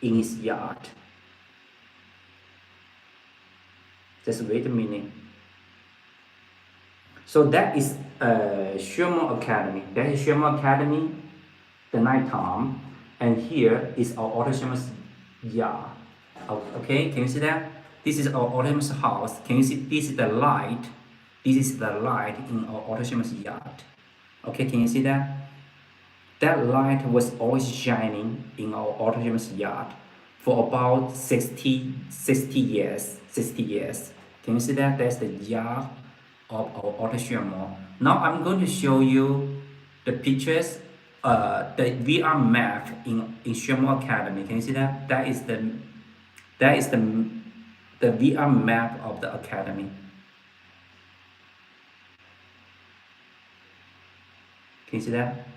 in his yard. Just wait a minute. So that is Xuemo Academy. That is Xuemo Academy, the nighttime, and here is our autonomous yard. Okay, can you see that? This is our autonomous house. Can you see? This is the light. This is the light in our autonomous yard. Okay, can you see that? That light was always shining in our autonomous yard for about 60 years. 60 years. Can you see that? That's the yard of our autonomous. Now I'm going to show you the pictures, the VR map in Xuemo Academy. Can you see that? That is the VR map of the academy. Can you see that?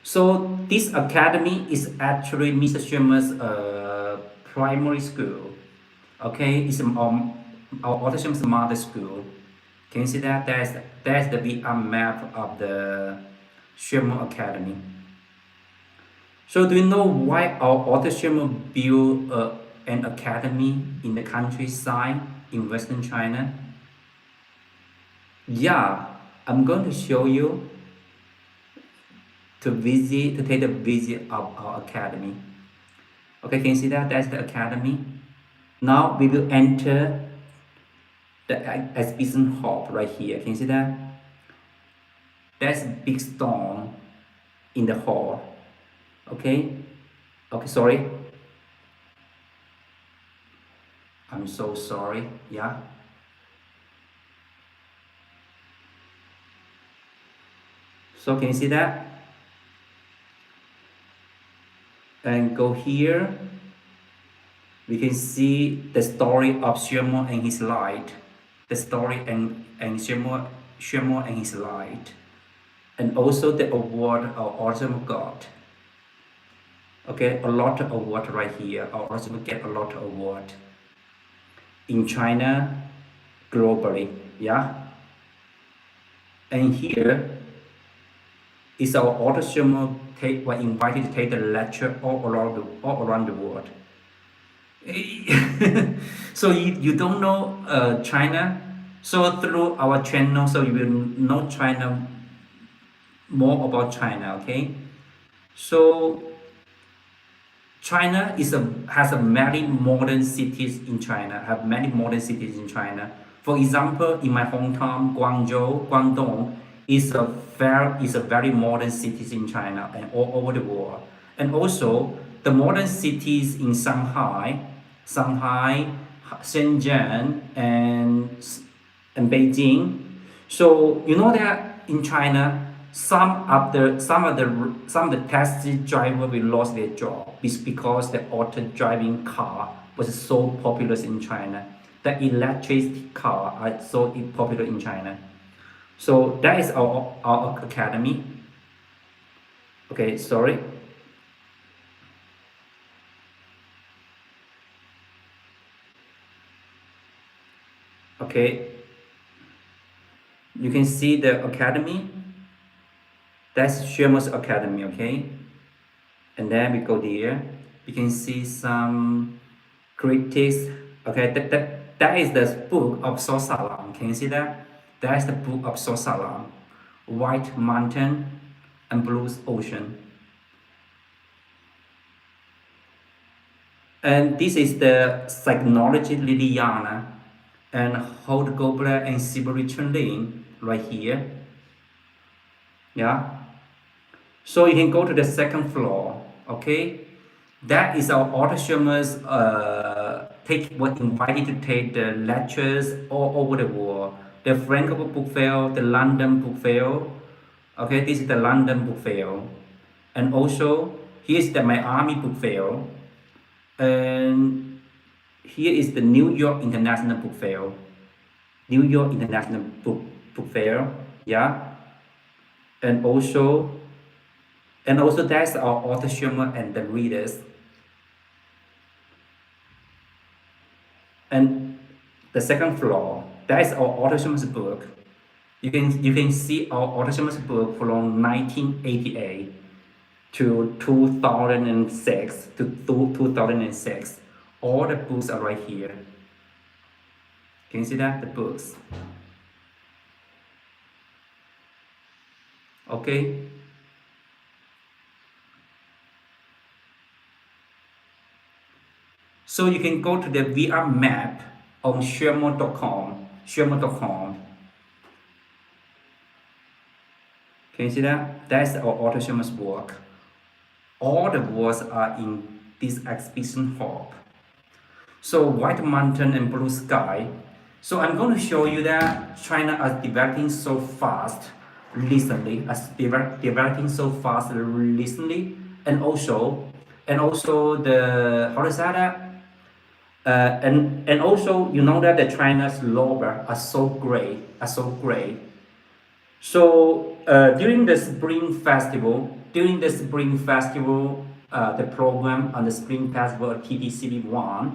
So this academy is actually Mr. Xuemo's primary school. Okay, it's our autism's mother school. Can you see that? That's the VR map of the Xuemo Academy. So do you know why our author Xuemo built an academy in the countryside in Western China? Yeah, I'm going to show you to take a visit of our academy. Okay, can you see that? That's the academy. Now we will enter the exhibition hall right here. Can you see that? There's a big stone in the hall. Okay. Okay, sorry. I'm so sorry. Yeah. So can you see that? And go here. We can see the story of Xuemo and his light. The story and Xuemo and his light. And also the award of Awesome God. Okay, a lot of award right here. Our Awesome get a lot of award. In China, globally. Yeah. And here is our Awesome were invited to take the lecture all around the world. So you don't know China, so through our channel, so you will know China, more about China. Okay, so China has a many modern cities in China. Have many modern cities in China. For example, in my hometown, Guangzhou, Guangdong is a very modern cities in China and all over the world. And also the modern cities in Shanghai, Shenzhen, and Beijing. So you know that in China, some of the taxi driver will lost their job because the auto driving car was so popular in China. The electric car are so popular in China. So that is our academy. Okay, sorry. Okay, you can see the academy. That's Xuemo's academy. Okay, and then we go there. You can see some critics. Okay, that is the book of Sosalam. Can you see that? That's the book of Sosalam. White Mountain and Blue Ocean. And this is the psychology Liliana and Holt Gobler and Sibyl Chunlin right here. Yeah. So you can go to the second floor. Okay. That is our authors were invited to take the lectures all over the world. The Frankfurt Book Fair, the London Book Fair. Okay, this is the London Book Fair. And also, here is the Miami Book Fair. And here is the New York International Book Fair. New York International Book Fair. Yeah. And also that's our author and the readers. And the second floor, that is our author's book. You can see our author's book from 1988 to 2006. All the books are right here. Can you see that? The books. Okay. So you can go to the VR map on Xuemo.com. Can you see that? That's our author Xuemo's work. All the works are in this exhibition hall. So White Mountain and Blue Sky. So I'm going to show you that China is developing so fast recently, and also the how is that? And also you know that the China's laws are so great. So during the Spring Festival, the program on the Spring Festival TTCB1,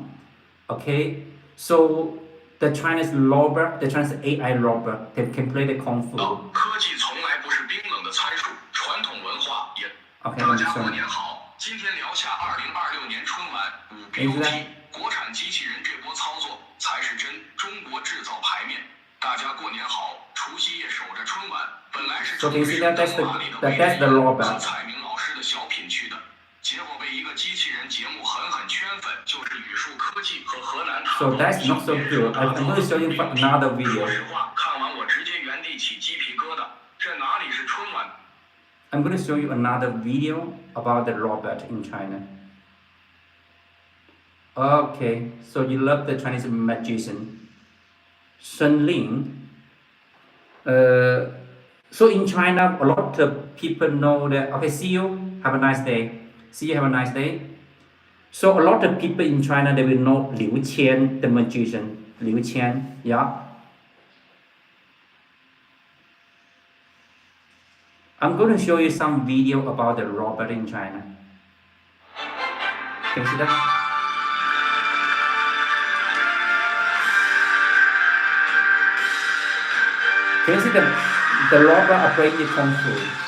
okay, so the Chinese AI robber, they can play the Kung Fu. 科技从来不是冰冷的参数，传统文化也。大家过年好，今天聊下2026年春晚5BOT 国产机器人这波操作才是真中国制造牌面。大家过年好，除夕夜守着春晚，本来是中国灯华里的威廉和蔡明老师的小品去的，结果被一个机器人节目狠狠圈粉，就是语数科技和河南塔 So that's not so good. I'm going to show you another video. 说实话，看完我直接原地起鸡皮疙瘩。这哪里是春晚？ I'm going to show you another video about the robot in China. Okay, so you love the Chinese magician, Shen Ling. So in China, a lot of people know that. Okay, see you. Have a nice day. See you. Have a nice day. So a lot of people in China, they will know Liu Qian, the magician. Liu Qian, yeah. I'm going to show you some video about the robot in China. Can you see that? Can you see the robot are playing the kung fu?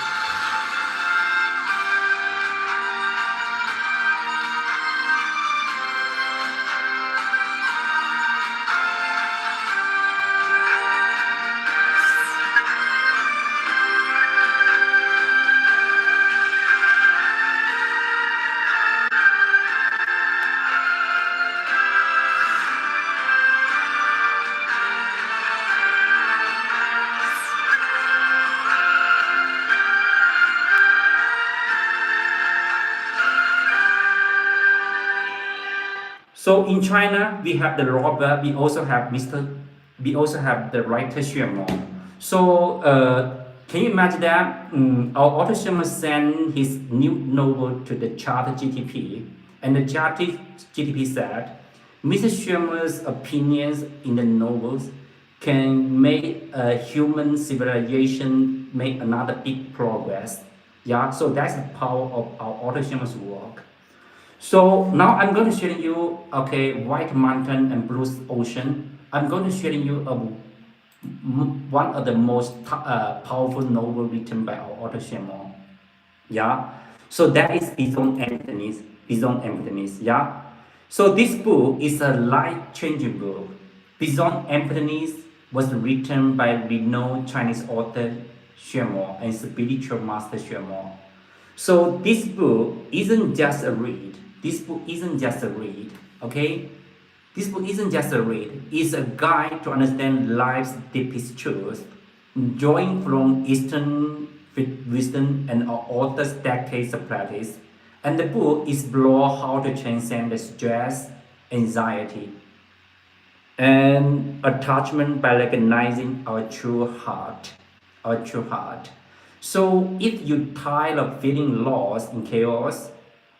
So in China, we have the robot. We also have the writer Xuemo. So can you imagine that our author Xuemo sent his new novel to the chat GTP, and the chat GTP said, Mr. Xuemo's opinions in the novels can make a human civilization make another big progress. Yeah, so that's the power of our author Xuemo's work. So now I'm going to share you, okay, White Mountain and Blue Ocean. I'm going to share you one of the most powerful novels written by our author Xuemo. Yeah. So that is Beyond Emptiness. Beyond Emptiness. Yeah. So this book is a life-changing book. Beyond Emptiness was written by renowned Chinese author Xuemo and spiritual master Xuemo. So this book isn't just a read. This book isn't just a read, okay? This book isn't just a read. It's a guide to understand life's deepest truth, drawing from Eastern wisdom and our author's decades of practice. And the book explores how to transcend the stress, anxiety, and attachment by recognizing our true heart. Our true heart. So if you're tired of feeling lost in chaos,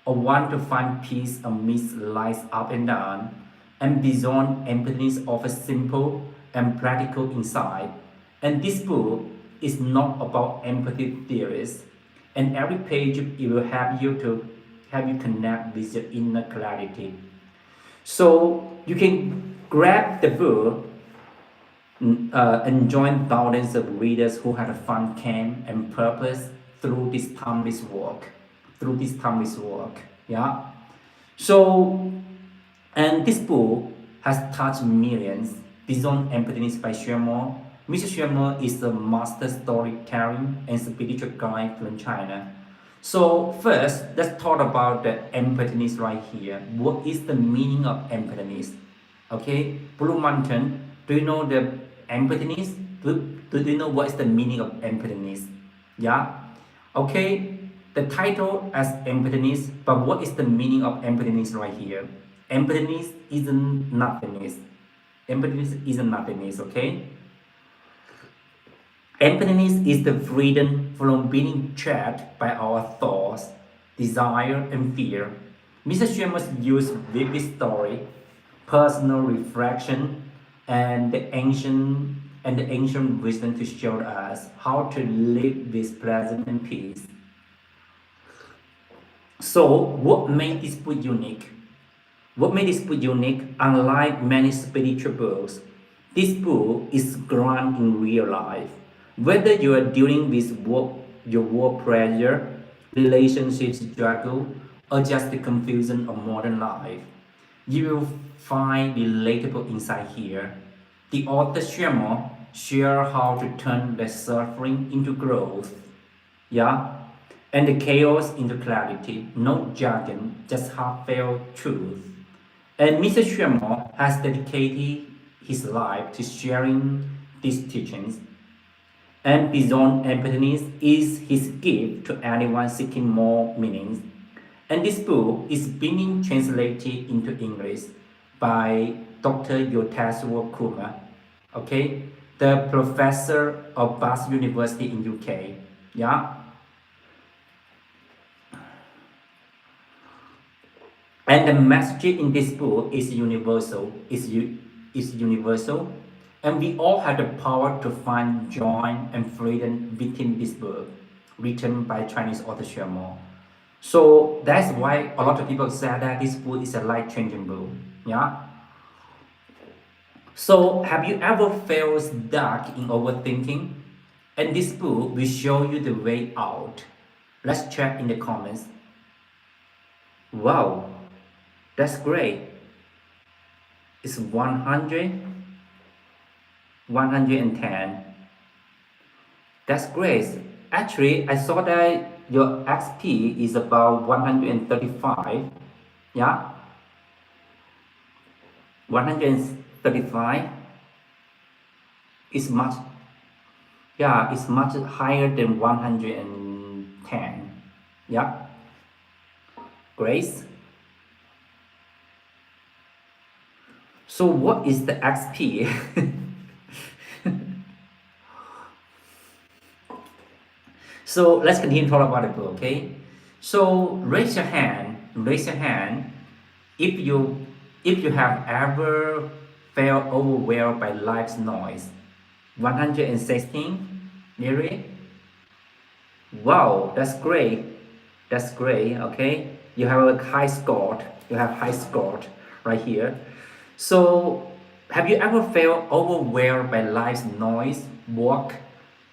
or want to find peace amidst life's up and down, and Beyond Emptiness offers simple and practical insight. And this book is not about empathy theories, and every page it will help you connect with your inner clarity. So you can grab the book and join thousands of readers who had a fun camp and purpose through this timeless work. Yeah. So, and this book has touched millions. Beyond Emptiness by Xuemo. Mr. Xuemo is a master storytelling and spiritual guide from China. So first, let's talk about the emptiness right here. What is the meaning of emptiness? Okay, Blue Mountain, do you know the emptiness? Do you know what is the meaning of emptiness? Yeah. Okay, the title as emptiness, but what is the meaning of emptiness right here? Emptiness isn't nothingness. Emptiness isn't nothingness, okay? Emptiness is the freedom from being trapped by our thoughts, desire, and fear. Mr. Xuemo's used vivid story, personal reflection, and the ancient wisdom to show us how to live with pleasant and peace. So, what made this book unique? What made this book unique? Unlike many spiritual books, this book is grounded in real life. Whether you are dealing with your work pressure, relationships struggle, or just the confusion of modern life, you will find relatable insight here. The author Xuemo shares how to turn the suffering into growth, yeah, and the chaos into clarity. No jargon, just heartfelt truth. And Mr. Xuemo has dedicated his life to sharing these teachings. and beyond emptiness is his gift to anyone seeking more meanings. And this book is being translated into English by Dr. Xuemo Culture, okay, the professor of Bath University in UK. Yeah, and the message in this book is universal. Is universal, and we all have the power to find joy and freedom within this book, written by Chinese author Xuemo. So that's why a lot of people say that this book is a life-changing book. Yeah. So have you ever felt stuck in overthinking? And this book will show you the way out. Let's check in the comments. Wow, that's great. It's 100, 110. That's great. Actually, I saw that your XP is about 135. Yeah, 135 is much, yeah, it's much higher than 110. Yeah, Grace. So what is the XP? So let's continue to talk about the book, okay? So raise your hand if you have ever felt overwhelmed by life's noise. 116, nearly. Wow, that's great. That's great, okay? You have a high score. You have high score right here. So have you ever felt overwhelmed by life's noise, work,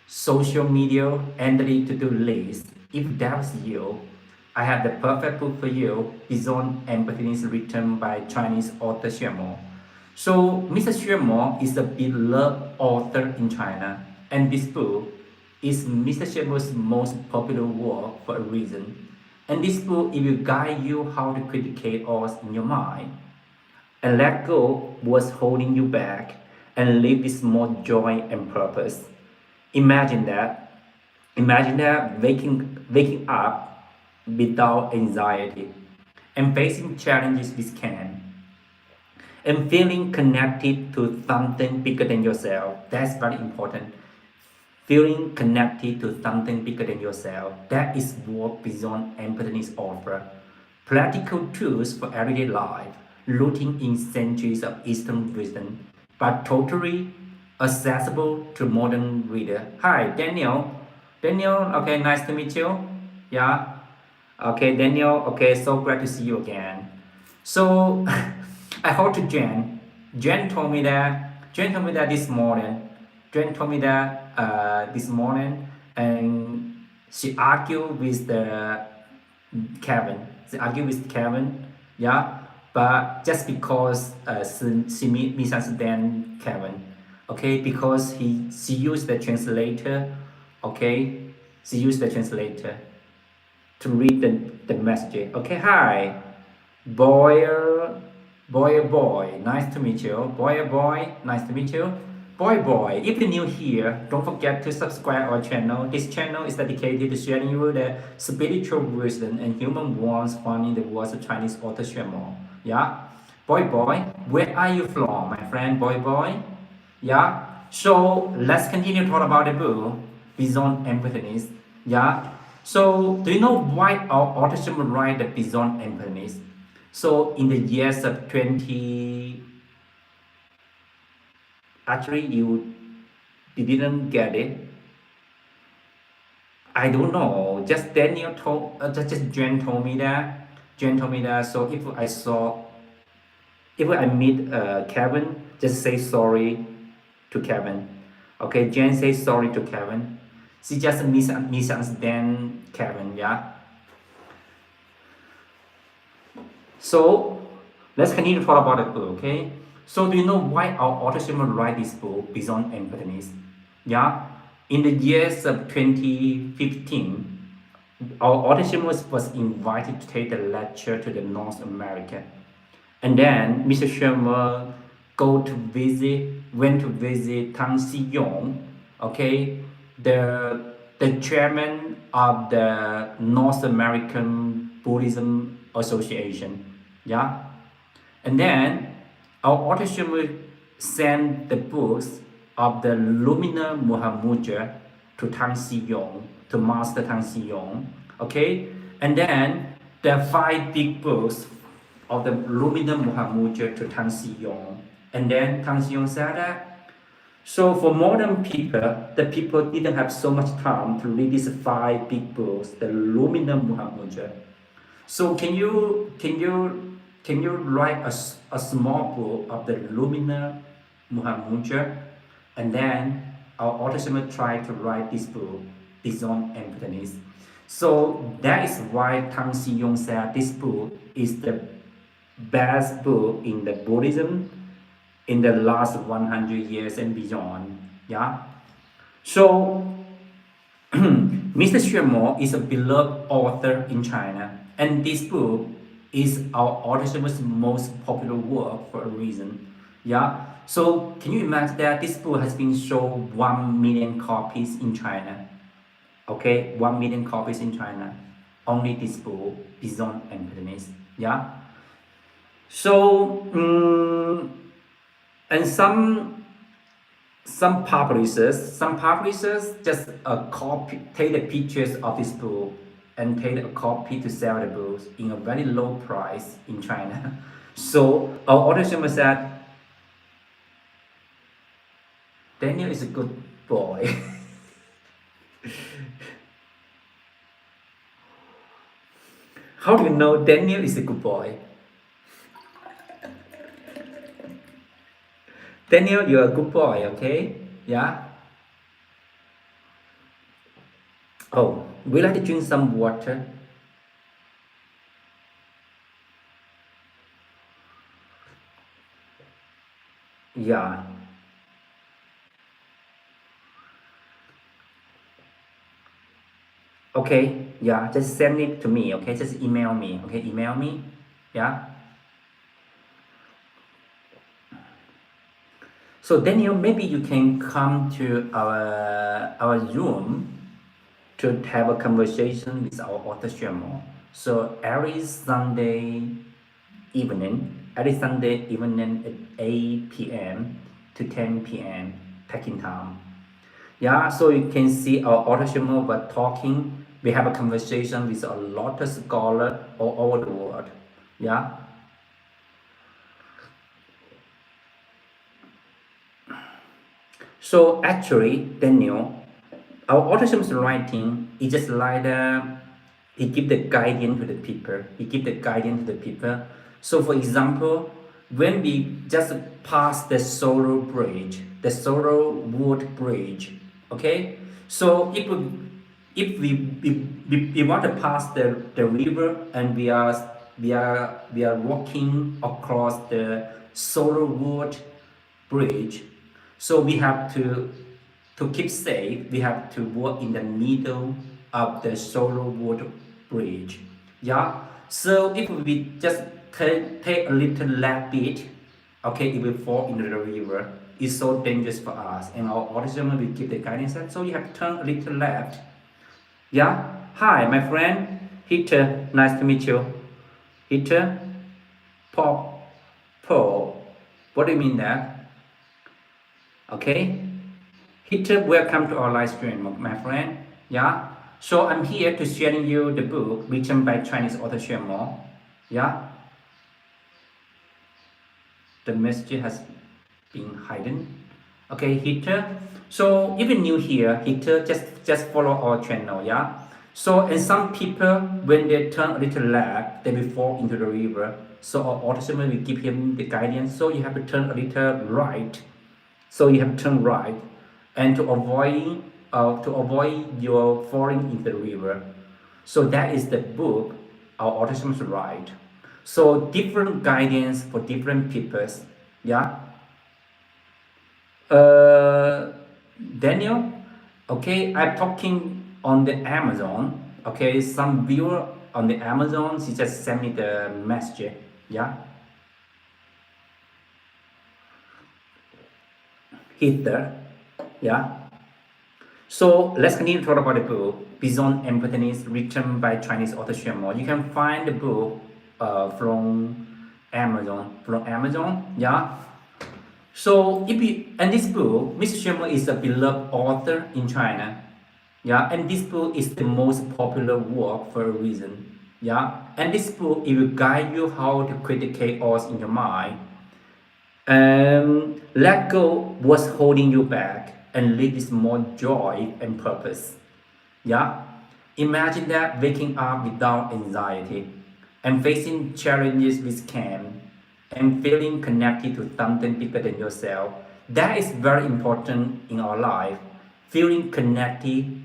social media, and the to-do list? If that's you, I have the perfect book for you, Beyond Empathy, written by Chinese author Xuemo. So Mr. Xuemo is a beloved author in China, and this book is Mr. Xuemo's most popular work for a reason. And this book, it will guide you how to critique chaos in your mind and let go what's holding you back and live with more joy and purpose. Imagine that. Imagine that waking up without anxiety and facing challenges with calm and feeling connected to something bigger than yourself. That's very important. Feeling connected to something bigger than yourself. That is what Beyond Empathy offers. Practical tools for everyday life, rooting in centuries of Eastern wisdom, but totally accessible to modern reader. Hi, Daniel. Daniel, okay, nice to meet you. Yeah. Okay, Daniel, okay, so glad to see you again. So I heard to Jen. Jen told me that this morning. Jen told me that this morning, and she argued with the Kevin. She argued with Kevin, yeah. But just because she misunderstand Kevin, okay, because she used the translator, okay, she used the translator to read the message. Okay, hi, boy, boy, nice to meet you. Boy, nice to meet you. Boy, if you're new here, don't forget to subscribe our channel. This channel is dedicated to sharing you the spiritual wisdom and human warmth found in the words of Chinese author Xuemo. Yeah, boy, where are you from, my friend? Boy, yeah. So let's continue to talk about the book Beyond Empathy. Yeah. So do you know why our author Xuemo write the Beyond Empathy? So in the years of 20, actually you didn't get it. I don't know. Just Daniel told, just Jen told me that. Jen told me that. So if I meet Kevin, just say sorry to Kevin. Okay, Jen says sorry to Kevin. She just misunderstand Kevin. Yeah. So let's continue to talk about the book, okay? So do you know why our author Xuemo write this book, Beyond Empathy? Yeah, in the years of 2015, our author Xuemo was invited to take a lecture to the North America, and then Mr. Xuemo went to visit Tang Xiyong, okay, the chairman of the North American Buddhism Association. Yeah, and then our author Xuemo sent the books of the Luminous Muhammadja to Tang Siyong, to Master Tang Siyong. Okay, and then the 5 big books of the Luminous Muhammadja to Tang Siyong. And then Tang Siyong said that, so for modern people, the people didn't have so much time to read these 5 big books, the Luminous Muhammadja. So can you write a small book of the Luminous Muhammadja, and then our author Xuemo tried to write this book, Beyond Emptiness. So that is why Tang Siyong said this book is the best book in the Buddhism in the last 100 years and beyond. Yeah. So Mr. Xuemo is a beloved author in China, and this book is our author Xuemo's most popular work for a reason. Yeah. So can you imagine that this book has been sold 1 million copies in China? Okay, 1 million copies in China. Only this book, Beyond Emptiness. Yeah. So and some publishers just take the pictures of this book and take a copy to sell the books in a very low price in China. So our author Xuemo said, Daniel is a good boy. How do you know Daniel is a good boy? Daniel, you're a good boy, okay? Yeah? Oh, we like to drink some water. Yeah. Okay, yeah, just send it to me, okay? Just email me, okay? Email me, yeah? So Daniel, maybe you can come to our room to have a conversation with our author Xuemo. So every Sunday evening at 8 p.m. to 10 p.m. Peking time. Yeah, so you can see our author Xuemo were talking. We have a conversation with a lot of scholars all over the world. Yeah. So actually, Daniel, our author Xuemo's writing is just like he give the guidance to the people. He give the guidance to the people. So for example, when we just pass the Sorrow Bridge, the Sorrow Wood Bridge, okay? So if we want to pass the river and we are walking across the Sorrow Wood Bridge, so we have to keep safe, we have to walk in the middle of the Sorrow Wood Bridge. Yeah. So if we just take a little left bit, okay, it will fall into the river. It's so dangerous for us. And our autism will give the guidance that so you have to turn a little left. Yeah. Hi, my friend. Hitter, nice to meet you. Hitter, Pop, Paul. What do you mean that? Okay. Hitter, welcome to our live stream, my friend. Yeah. So I'm here to sharing you the book written by Chinese author Xuemo. Yeah. The message has been hidden. Okay, Hitter. So if you're new here, Hitter, just follow our channel. Yeah. So and some people when they turn a little left, they will fall into the river. So our author Xuemo will give him the guidance. So you have to turn a little right. So you have to turn right, and to avoid your falling into the river. So that is the book our author Xuemo write. So different guidance for different peoples. Yeah. Daniel, okay, I'm talking on the Amazon. Okay, some viewer on the Amazon, she just sent me the message. Yeah. Hitler. Yeah. So let's continue to talk about the book Beyond Emptiness, written by Chinese author Xuemo. You can find the book from Amazon. From Amazon, yeah. So if you, and this book, Mr. Xuemo is a beloved author in China. Yeah, and this book is the most popular work for a reason. Yeah, and this book it will guide you how to quit the chaos in your mind and let go what's holding you back and live with more joy and purpose. Yeah, imagine that waking up without anxiety and facing challenges with calm and feeling connected to something bigger than yourself. That is very important in our life. Feeling connected,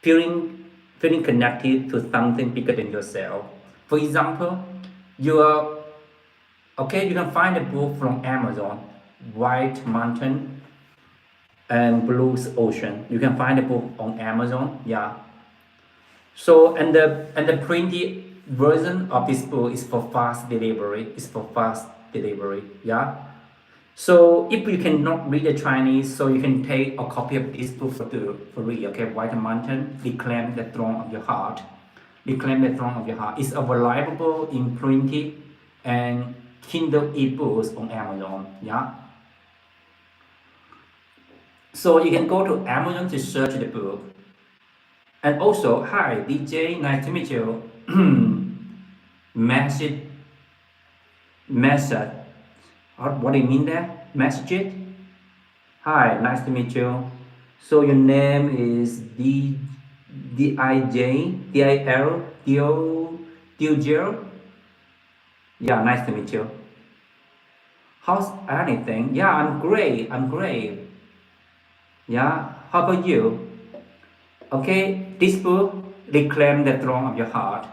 feeling connected to something bigger than yourself. For example, you are okay. You can find a book from Amazon, White Mountain and Blue Ocean. You can find a book on Amazon. Yeah. So and the printed version of this book is for fast delivery. It's for fast delivery. Yeah. So if you cannot read the Chinese, so you can take a copy of this book for free. Okay, White Mountain, Reclaim the Throne of Your Heart. Reclaim the Throne of Your Heart. It's available in printed and Kindle ebooks on Amazon. Yeah. So you can go to Amazon to search the book. And also, hi DJ, nice to meet you. Message, message. What do you mean there? Message it. Hi, nice to meet you. So your name is Dil. Yeah, nice to meet you. How's anything? Yeah, I'm great. I'm great. Yeah, how about you? Okay, this book, Reclaim the Throne of Your Heart.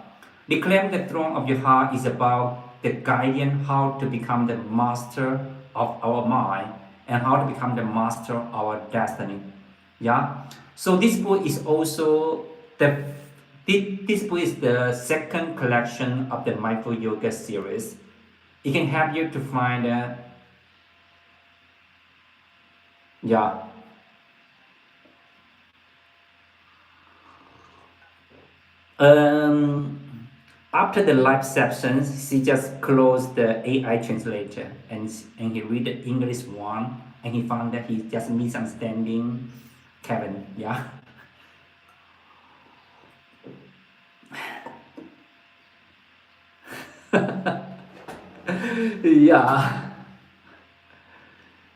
Reclaim the Throne of Your Heart is about the guidance how to become the master of our mind and how to become the master of our destiny. Yeah. So this book is also this book is the second collection of the Mindful Yoga series. It can help you to find yeah. Um, After the live sessions, he just closed the AI translator and he read the English one and he found that he just misunderstanding Kevin. Yeah. Yeah.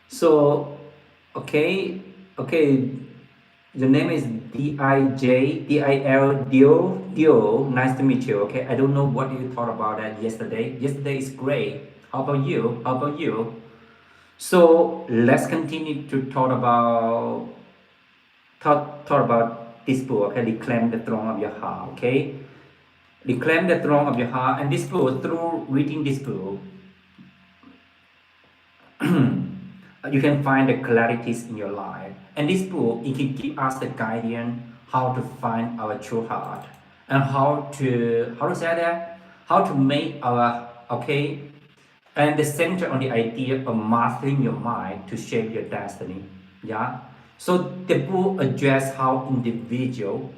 So, okay. Your name is Dio. Nice to meet you. Okay, I don't know what you thought about that yesterday. Yesterday is great. How about you? How about you? So let's continue to talk about this book. Okay, Reclaim the Throne of Your Heart. Okay, Reclaim the Throne of Your Heart, and this book through reading this book. You can find the clarities in your life. And this book, it can give us the guidance how to find our true heart and how to say that, how to make our okay, and the center on the idea of mastering your mind to shape your destiny. Yeah. So the book address how individual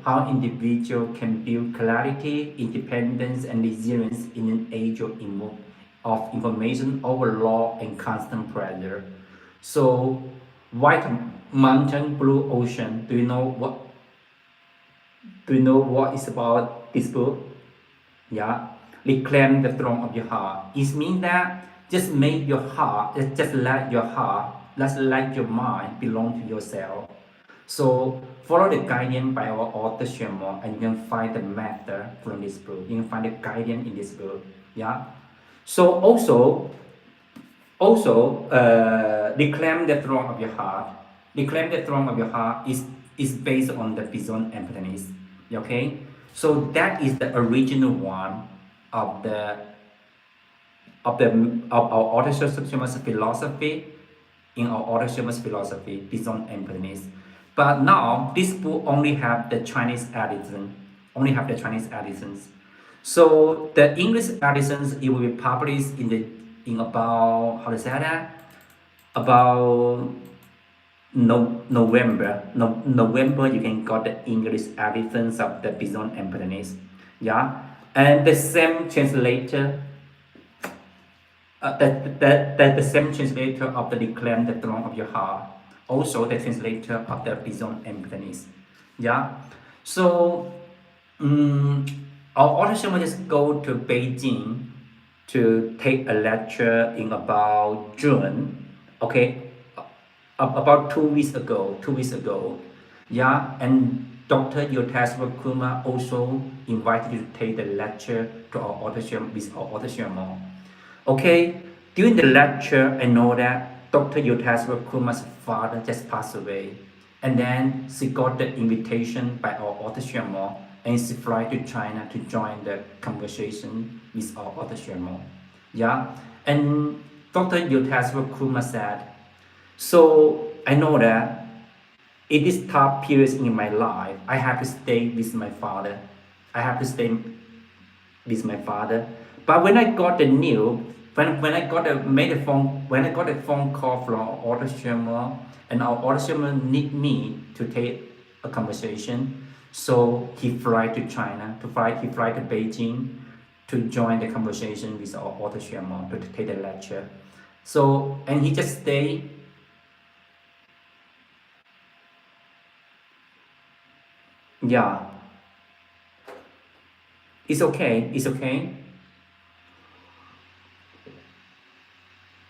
can build clarity, independence, and resilience in an age of information overload and constant pressure. So, White Mountain, Blue Ocean. Do you know what? Do you know what is about this book? Yeah, reclaim the throne of your heart. It means that just make your heart, just let your heart, just let your mind belong to yourself. So follow the guidance by our author Xuemo, and you can find the method from this book. You can find the guidance in this book. Yeah. So also, reclaim the throne of your heart. Reclaim the throne of your heart is based on the Beyond Emptiness. Okay, so that is the original one of the of our authorship's philosophy in our authorship's philosophy Beyond Emptiness. But now this book only have the Chinese edition, only have the Chinese editions. So the English editions it will be published in about how to say that about November, you can got the English elephants of the beyond emptiness. Yeah, and the same translator, the same translator of the reclaim the throne of your heart, also the translator of the beyond emptiness. Yeah, so our audition will just go to Beijing to take a lecture in about June. Okay, about 2 weeks ago. 2 weeks ago, yeah, and Dr. Yotas Kuma also invited you to take the lecture to our auditorium with our auditorium. Okay, during the lecture, I know that Dr. Yotas Kuma's father just passed away, and then she got the invitation by our auditorium, and she fly to China to join the conversation with our auditorium. Yeah, and Dr. Yotas Kuma said, so I know that in this tough periods in my life, I have to stay with my father. I have to stay with my father. But when I got the news, when I got a made a phone when I got a phone call from our auto streamer, and our auto streamer need me to take a conversation, so he fly to China he fly to Beijing to join the conversation with our auto streamer to take the lecture. So and he just stay. Yeah, it's okay. It's okay.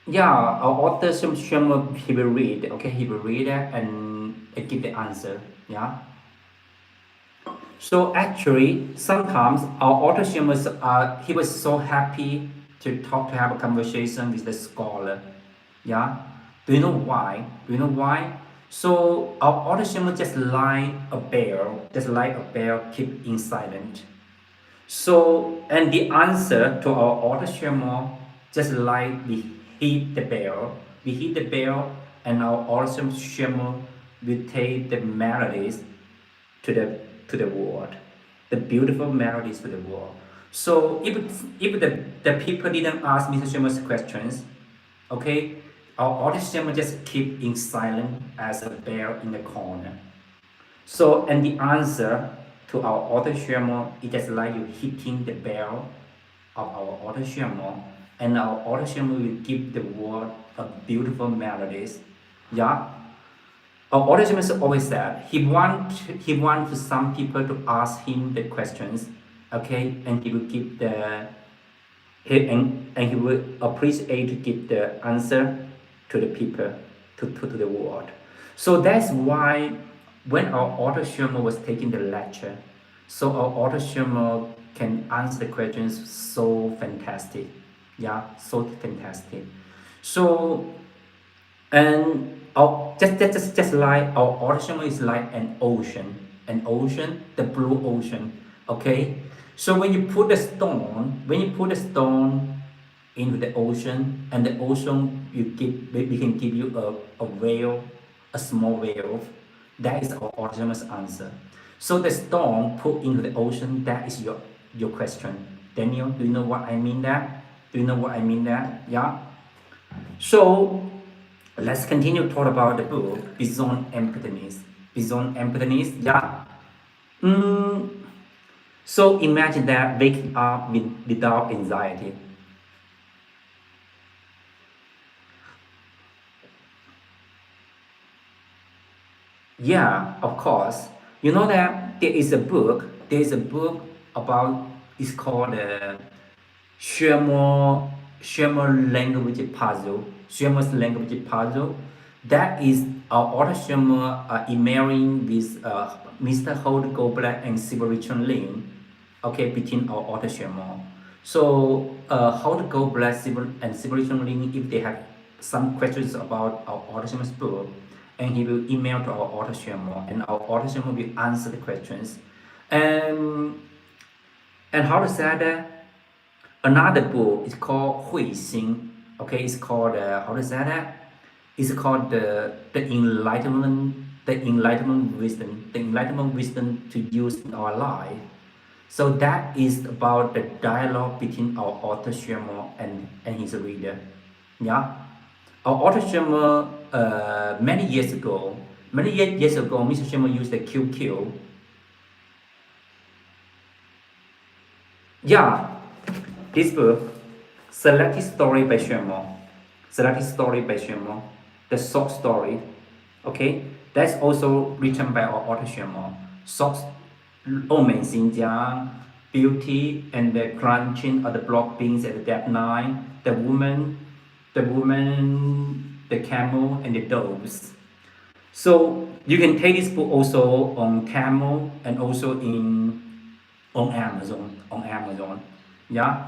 Yeah, our author Xuemo, he will read. Okay, he will read it and give the answer. Yeah. So actually, sometimes our author Xuemo, he was so happy to have a conversation with the scholar. Yeah. Do you know why? Do you know why? So our author Xuemo just like a bear, keep in silent. So, and the answer to our auto shimmer, just like we hit the bell, and our auto shimmer will take the melodies to the world, the beautiful melodies to the world. So if the people didn't ask Mr. Shimmer's questions, okay, our auto shimmer just keep in silent as a bear in the corner. So, and the answer to our auto shamer is just like you hitting the bell of our auto shamer, and our auto shamer will give the world a beautiful melodies. Yeah. Our auto shamer always said he want some people to ask him the questions, okay, and he will give and he will appreciate to give the answer to the people, to the world. So that's why when our auto Schumer was taking the lecture, so our auto Schumer can answer the questions so fantastic. Yeah, so fantastic. So and just like our ocean is like an ocean, the blue ocean. Okay, so when you put a stone into the ocean, and the ocean we can give you a whale, a small whale. That is our ocean's answer. So the stone put into the ocean, that is your question. Daniel, do you know what I mean that? Do you know what I mean that? Yeah. So let's continue to talk about the book Beyond Emptiness. Beyond Emptiness, yeah. Mm, so imagine that waking up without anxiety. Yeah, of course. You know that there is a book about, it's called Xuemo language puzzle. Xuemo's language puzzle. That is our author Xuemo emailing with Mr. Holt Goblet and Siburichon Lin. Okay, between our author Xuemo. So Holt Goblet and Siburichon Lin, if they have some questions about our author Xuemo's book, and he will email to our author Xuemo, and our author Xuemo will answer the questions. And how to say that? Another book is called Hui Xing. Okay, it's called how to say that? It's called the enlightenment wisdom to use in our life. So that is about the dialogue between our author Xuemo and his reader. Yeah. Our author Xuemo, many years ago, years ago, Mr. Xuemo used the QQ. Yeah, this book, Selected Story by Xuemo. Selected Story by Xuemo. The short story. Okay, that's also written by our author Xuemo. Short, 欧美新疆, Beauty and the Crunching of the Block Beans at the Dead Night, the woman, the camel, and the doves. So you can take this book also on Camel and also on Amazon. On Amazon, yeah.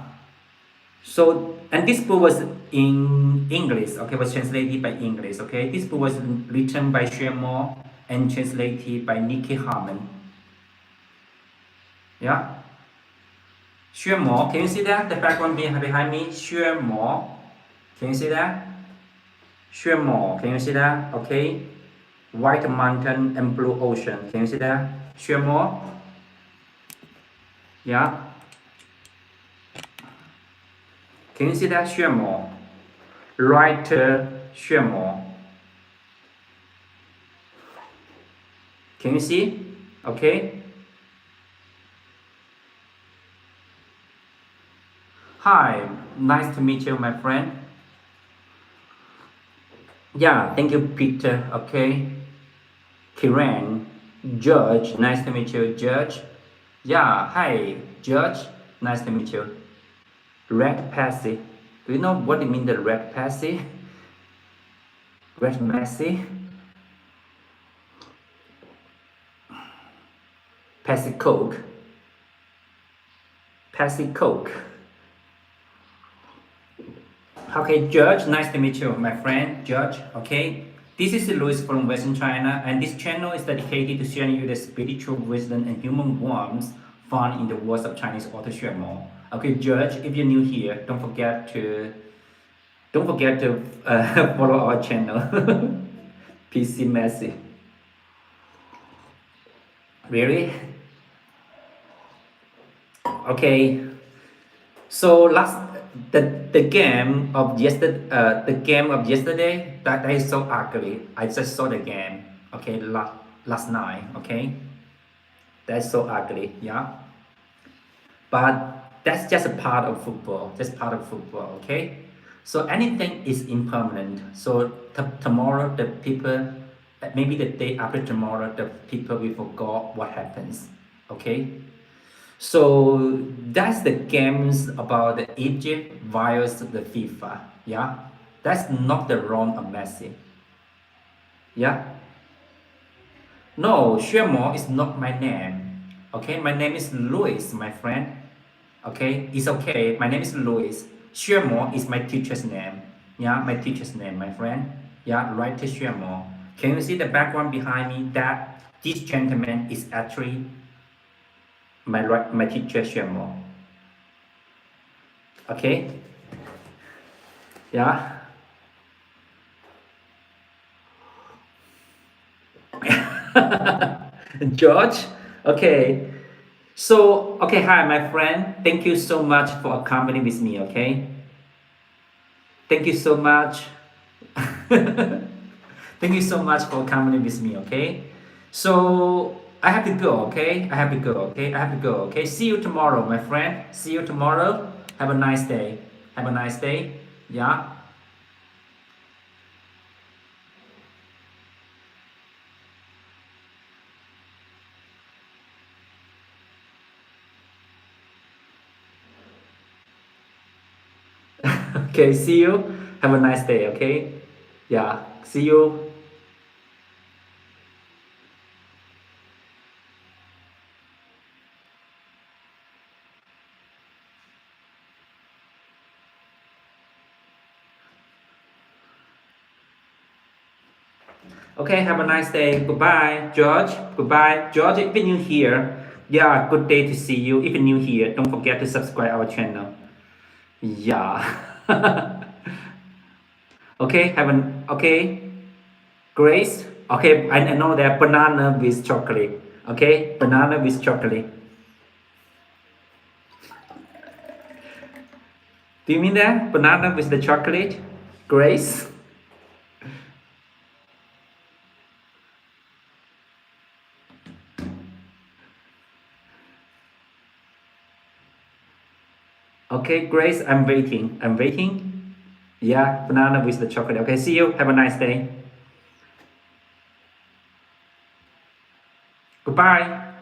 So and this book was in English. Okay, was translated by English. Okay, this book was written by Xuemo and translated by Nikki Harmon. Yeah. Xuemo, can you see that? The background behind me, Xuemo. Can you see that? Xuemo, can you see that? Okay. White mountain and blue ocean. Can you see that? Xuemo. Yeah. Can you see that? Xuemo. Writer Xuemo. Can you see? Okay. Hi, nice to meet you, my friend. Yeah, thank you, Peter. Okay. Kiran, George, nice to meet you, George. Yeah, hi, George, nice to meet you. Red Passy. Do you know what it means, the Red Passy? Red Passy? Passy Coke. Passy Coke. Okay, George, nice to meet you, my friend, George. Okay, this is Louis from Western China, and this channel is dedicated to sharing you the spiritual wisdom and human warmth found in the words of Chinese author Xuemo. Okay, George, if you're new here, don't forget to follow our channel. PC Messy. Really? Okay. So the game of yesterday that is so ugly. I just saw the game. Okay, last night. Okay, that's so ugly. Yeah, but that's just a part of football. Just part of football. Okay, so anything is impermanent. So tomorrow the people, maybe the day after tomorrow, the people will forget what happens. Okay. So that's the games about the Egypt versus the FIFA. Yeah, that's not the wrong of Messi. Yeah. No, Xuemo is not my name. Okay, my name is Louis, my friend. Okay, it's okay. My name is Louis. Xuemo is my teacher's name. Yeah, my teacher's name, my friend. Yeah, right to Xuemo. Can you see the background behind me? That this gentleman is actually my teacher Xuemo. Okay. Yeah. George. Okay. So, okay, hi, my friend. Thank you so much for accompanying with me. Okay. Thank you so much. Thank you so much for accompanying with me. Okay. So I have to go. Okay. I have to go. Okay. I have to go. Okay. See you tomorrow, my friend. See you tomorrow. Have a nice day. Have a nice day. Yeah. Okay, see you. Have a nice day, okay? Yeah, see you. Okay, have a nice day. Goodbye, George. Goodbye, George. If you're new here, yeah, good day to see you. If you're new here, don't forget to subscribe our channel. Yeah. Okay, okay. Grace. Okay, I know that banana with chocolate. Okay, banana with chocolate. Do you mean that? Banana with the chocolate? Grace? Okay, Grace, I'm waiting. I'm waiting. Yeah, banana with the chocolate. Okay, see you. Have a nice day. Goodbye.